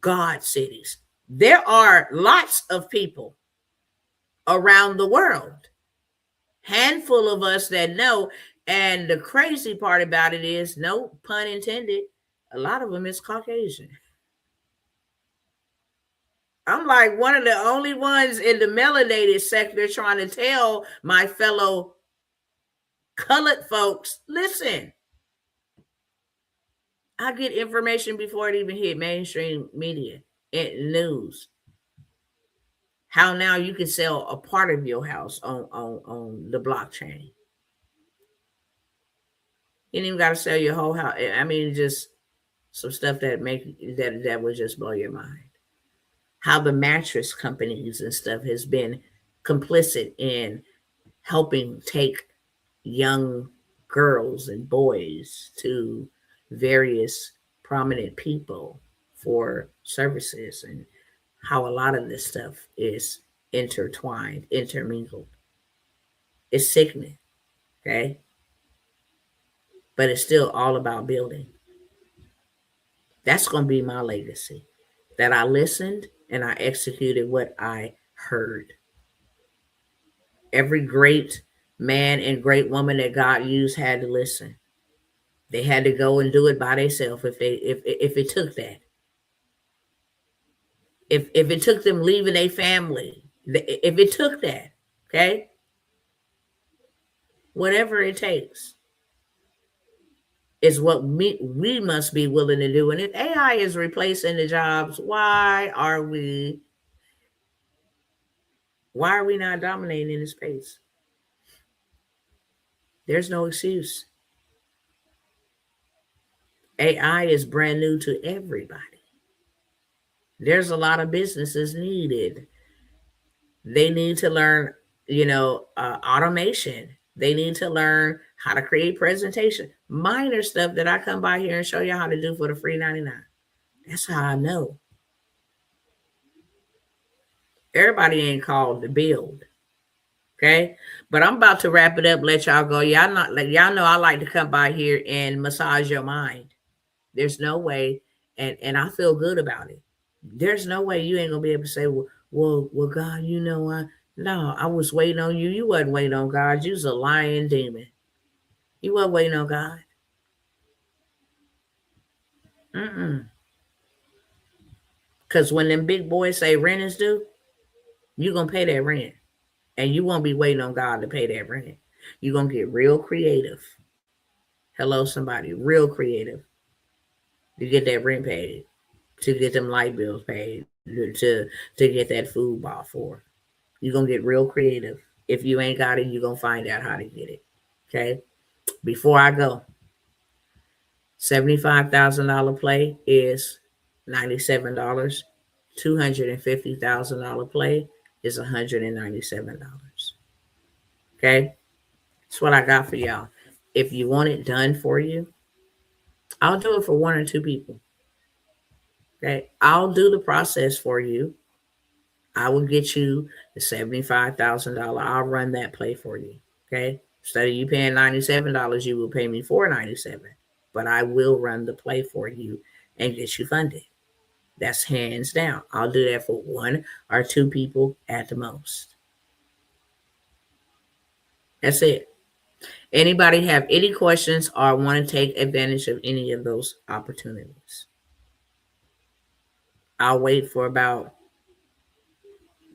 God cities. There are lots of people around the world, handful of us that know. And the crazy part about it is, no pun intended, a lot of them is Caucasian. I'm like one of the only ones in the melanated sector trying to tell my fellow colored folks, listen, I get information before it even hit mainstream media and news. How now you can sell a part of your house on the blockchain. You ain't even got to sell your whole house. I mean, just some stuff that would just blow your mind. How the mattress companies and stuff has been complicit in helping take young girls and boys to various prominent people for services, and how a lot of this stuff is intertwined, intermingled. It's sickening, okay? But it's still all about building. That's going to be my legacy, that I listened and I executed what I heard. Every great man and great woman that God used had to listen. They had to go and do it by themselves if it took that. If it took them leaving their family, if it took that, okay? Whatever it takes is what we must be willing to do. And if AI is replacing the jobs, why are we not dominating the space? There's no excuse. AI is brand new to everybody. There's a lot of businesses needed. They need to learn, automation. They need to learn how to create presentation. Minor stuff that I come by here and show you how to do for the free 99. That's how I know. Everybody ain't called to build. Okay. But I'm about to wrap it up, let y'all go. Y'all know I like to come by here and massage your mind. There's no way, and I feel good about it. There's no way you ain't gonna be able to say, well, God, no, I was waiting on you. You wasn't waiting on God. You was a lying demon. You wasn't waiting on God. Because when them big boys say rent is due, you're gonna pay that rent. And you won't be waiting on God to pay that rent. You're gonna get real creative. Hello, somebody, real creative to get that rent paid, to get them light bills paid, to get that food bought for. You're going to get real creative. If you ain't got it, you're going to find out how to get it. Okay? Before I go, $75,000 play is $97. $250,000 play is $197. Okay? That's what I got for y'all. If you want it done for you, I'll do it for 1 or 2 people. Okay? I'll do the process for you. I will get you the $75,000. I'll run that play for you. Okay? Instead of you paying $97, you will pay me $497. But I will run the play for you and get you funded. That's hands down. I'll do that for 1 or 2 people at the most. That's it. Anybody have any questions or want to take advantage of any of those opportunities? I'll wait for about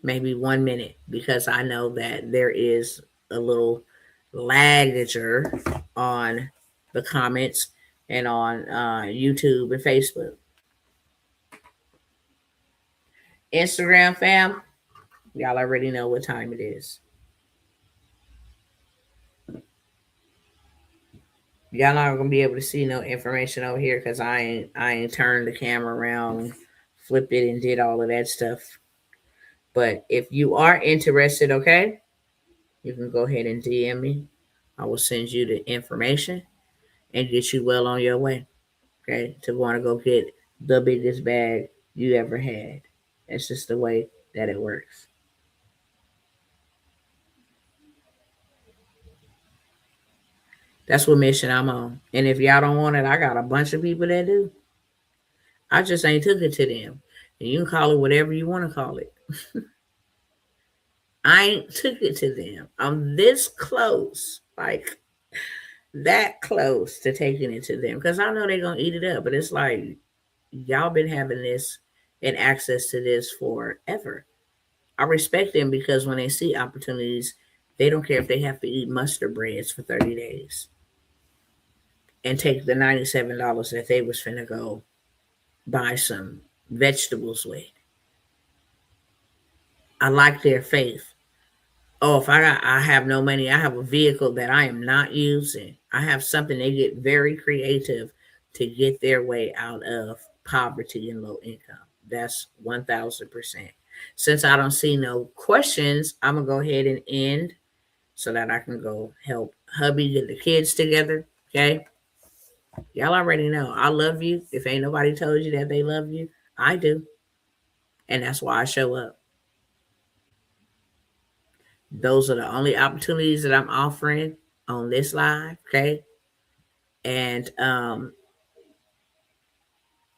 maybe 1 minute because I know that there is a little lagager on the comments and on YouTube and Facebook. Instagram fam, y'all already know what time it is. Y'all not gonna be able to see no information over here because I ain't turned the camera around, flipped it, and did all of that stuff. But if you are interested, okay, you can go ahead and DM me. I will send you the information and get you well on your way. Okay, to want to go get the biggest bag you ever had. That's just the way that it works. That's what mission I'm on. And if y'all don't want it, I got a bunch of people that do. I just ain't took it to them. And you can call it whatever you want to call it. I ain't took it to them. I'm this close, like that close to taking it to them. Because I know they're going to eat it up. But it's like, y'all been having this and access to this forever. I respect them because when they see opportunities, they don't care if they have to eat mustard breads for 30 days. And take the $97 that they was finna go buy some vegetables with. I like their faith. Oh, if I have no money, I have a vehicle that I am not using. I have something. They get very creative to get their way out of poverty and low income. That's 1,000%. Since I don't see no questions, I'm gonna go ahead and end so that I can go help hubby get the kids together. Okay. Y'all already know I love you. If ain't nobody told you that they love you, I do. And that's why I show up. Those are the only opportunities that I'm offering on this live. Okay. And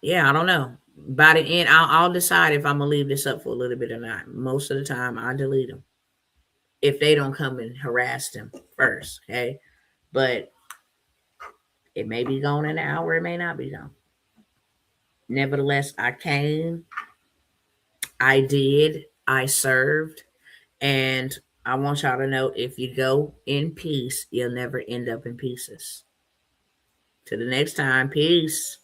yeah, I don't know. By the end, I'll decide if I'm gonna leave this up for a little bit or not. Most of the time I delete them if they don't come and harass them first. Okay. But it may be gone in an hour, it may not be gone. Nevertheless, I came, I did, I served, and I want y'all to know if you go in peace, you'll never end up in pieces. Till the next time, peace.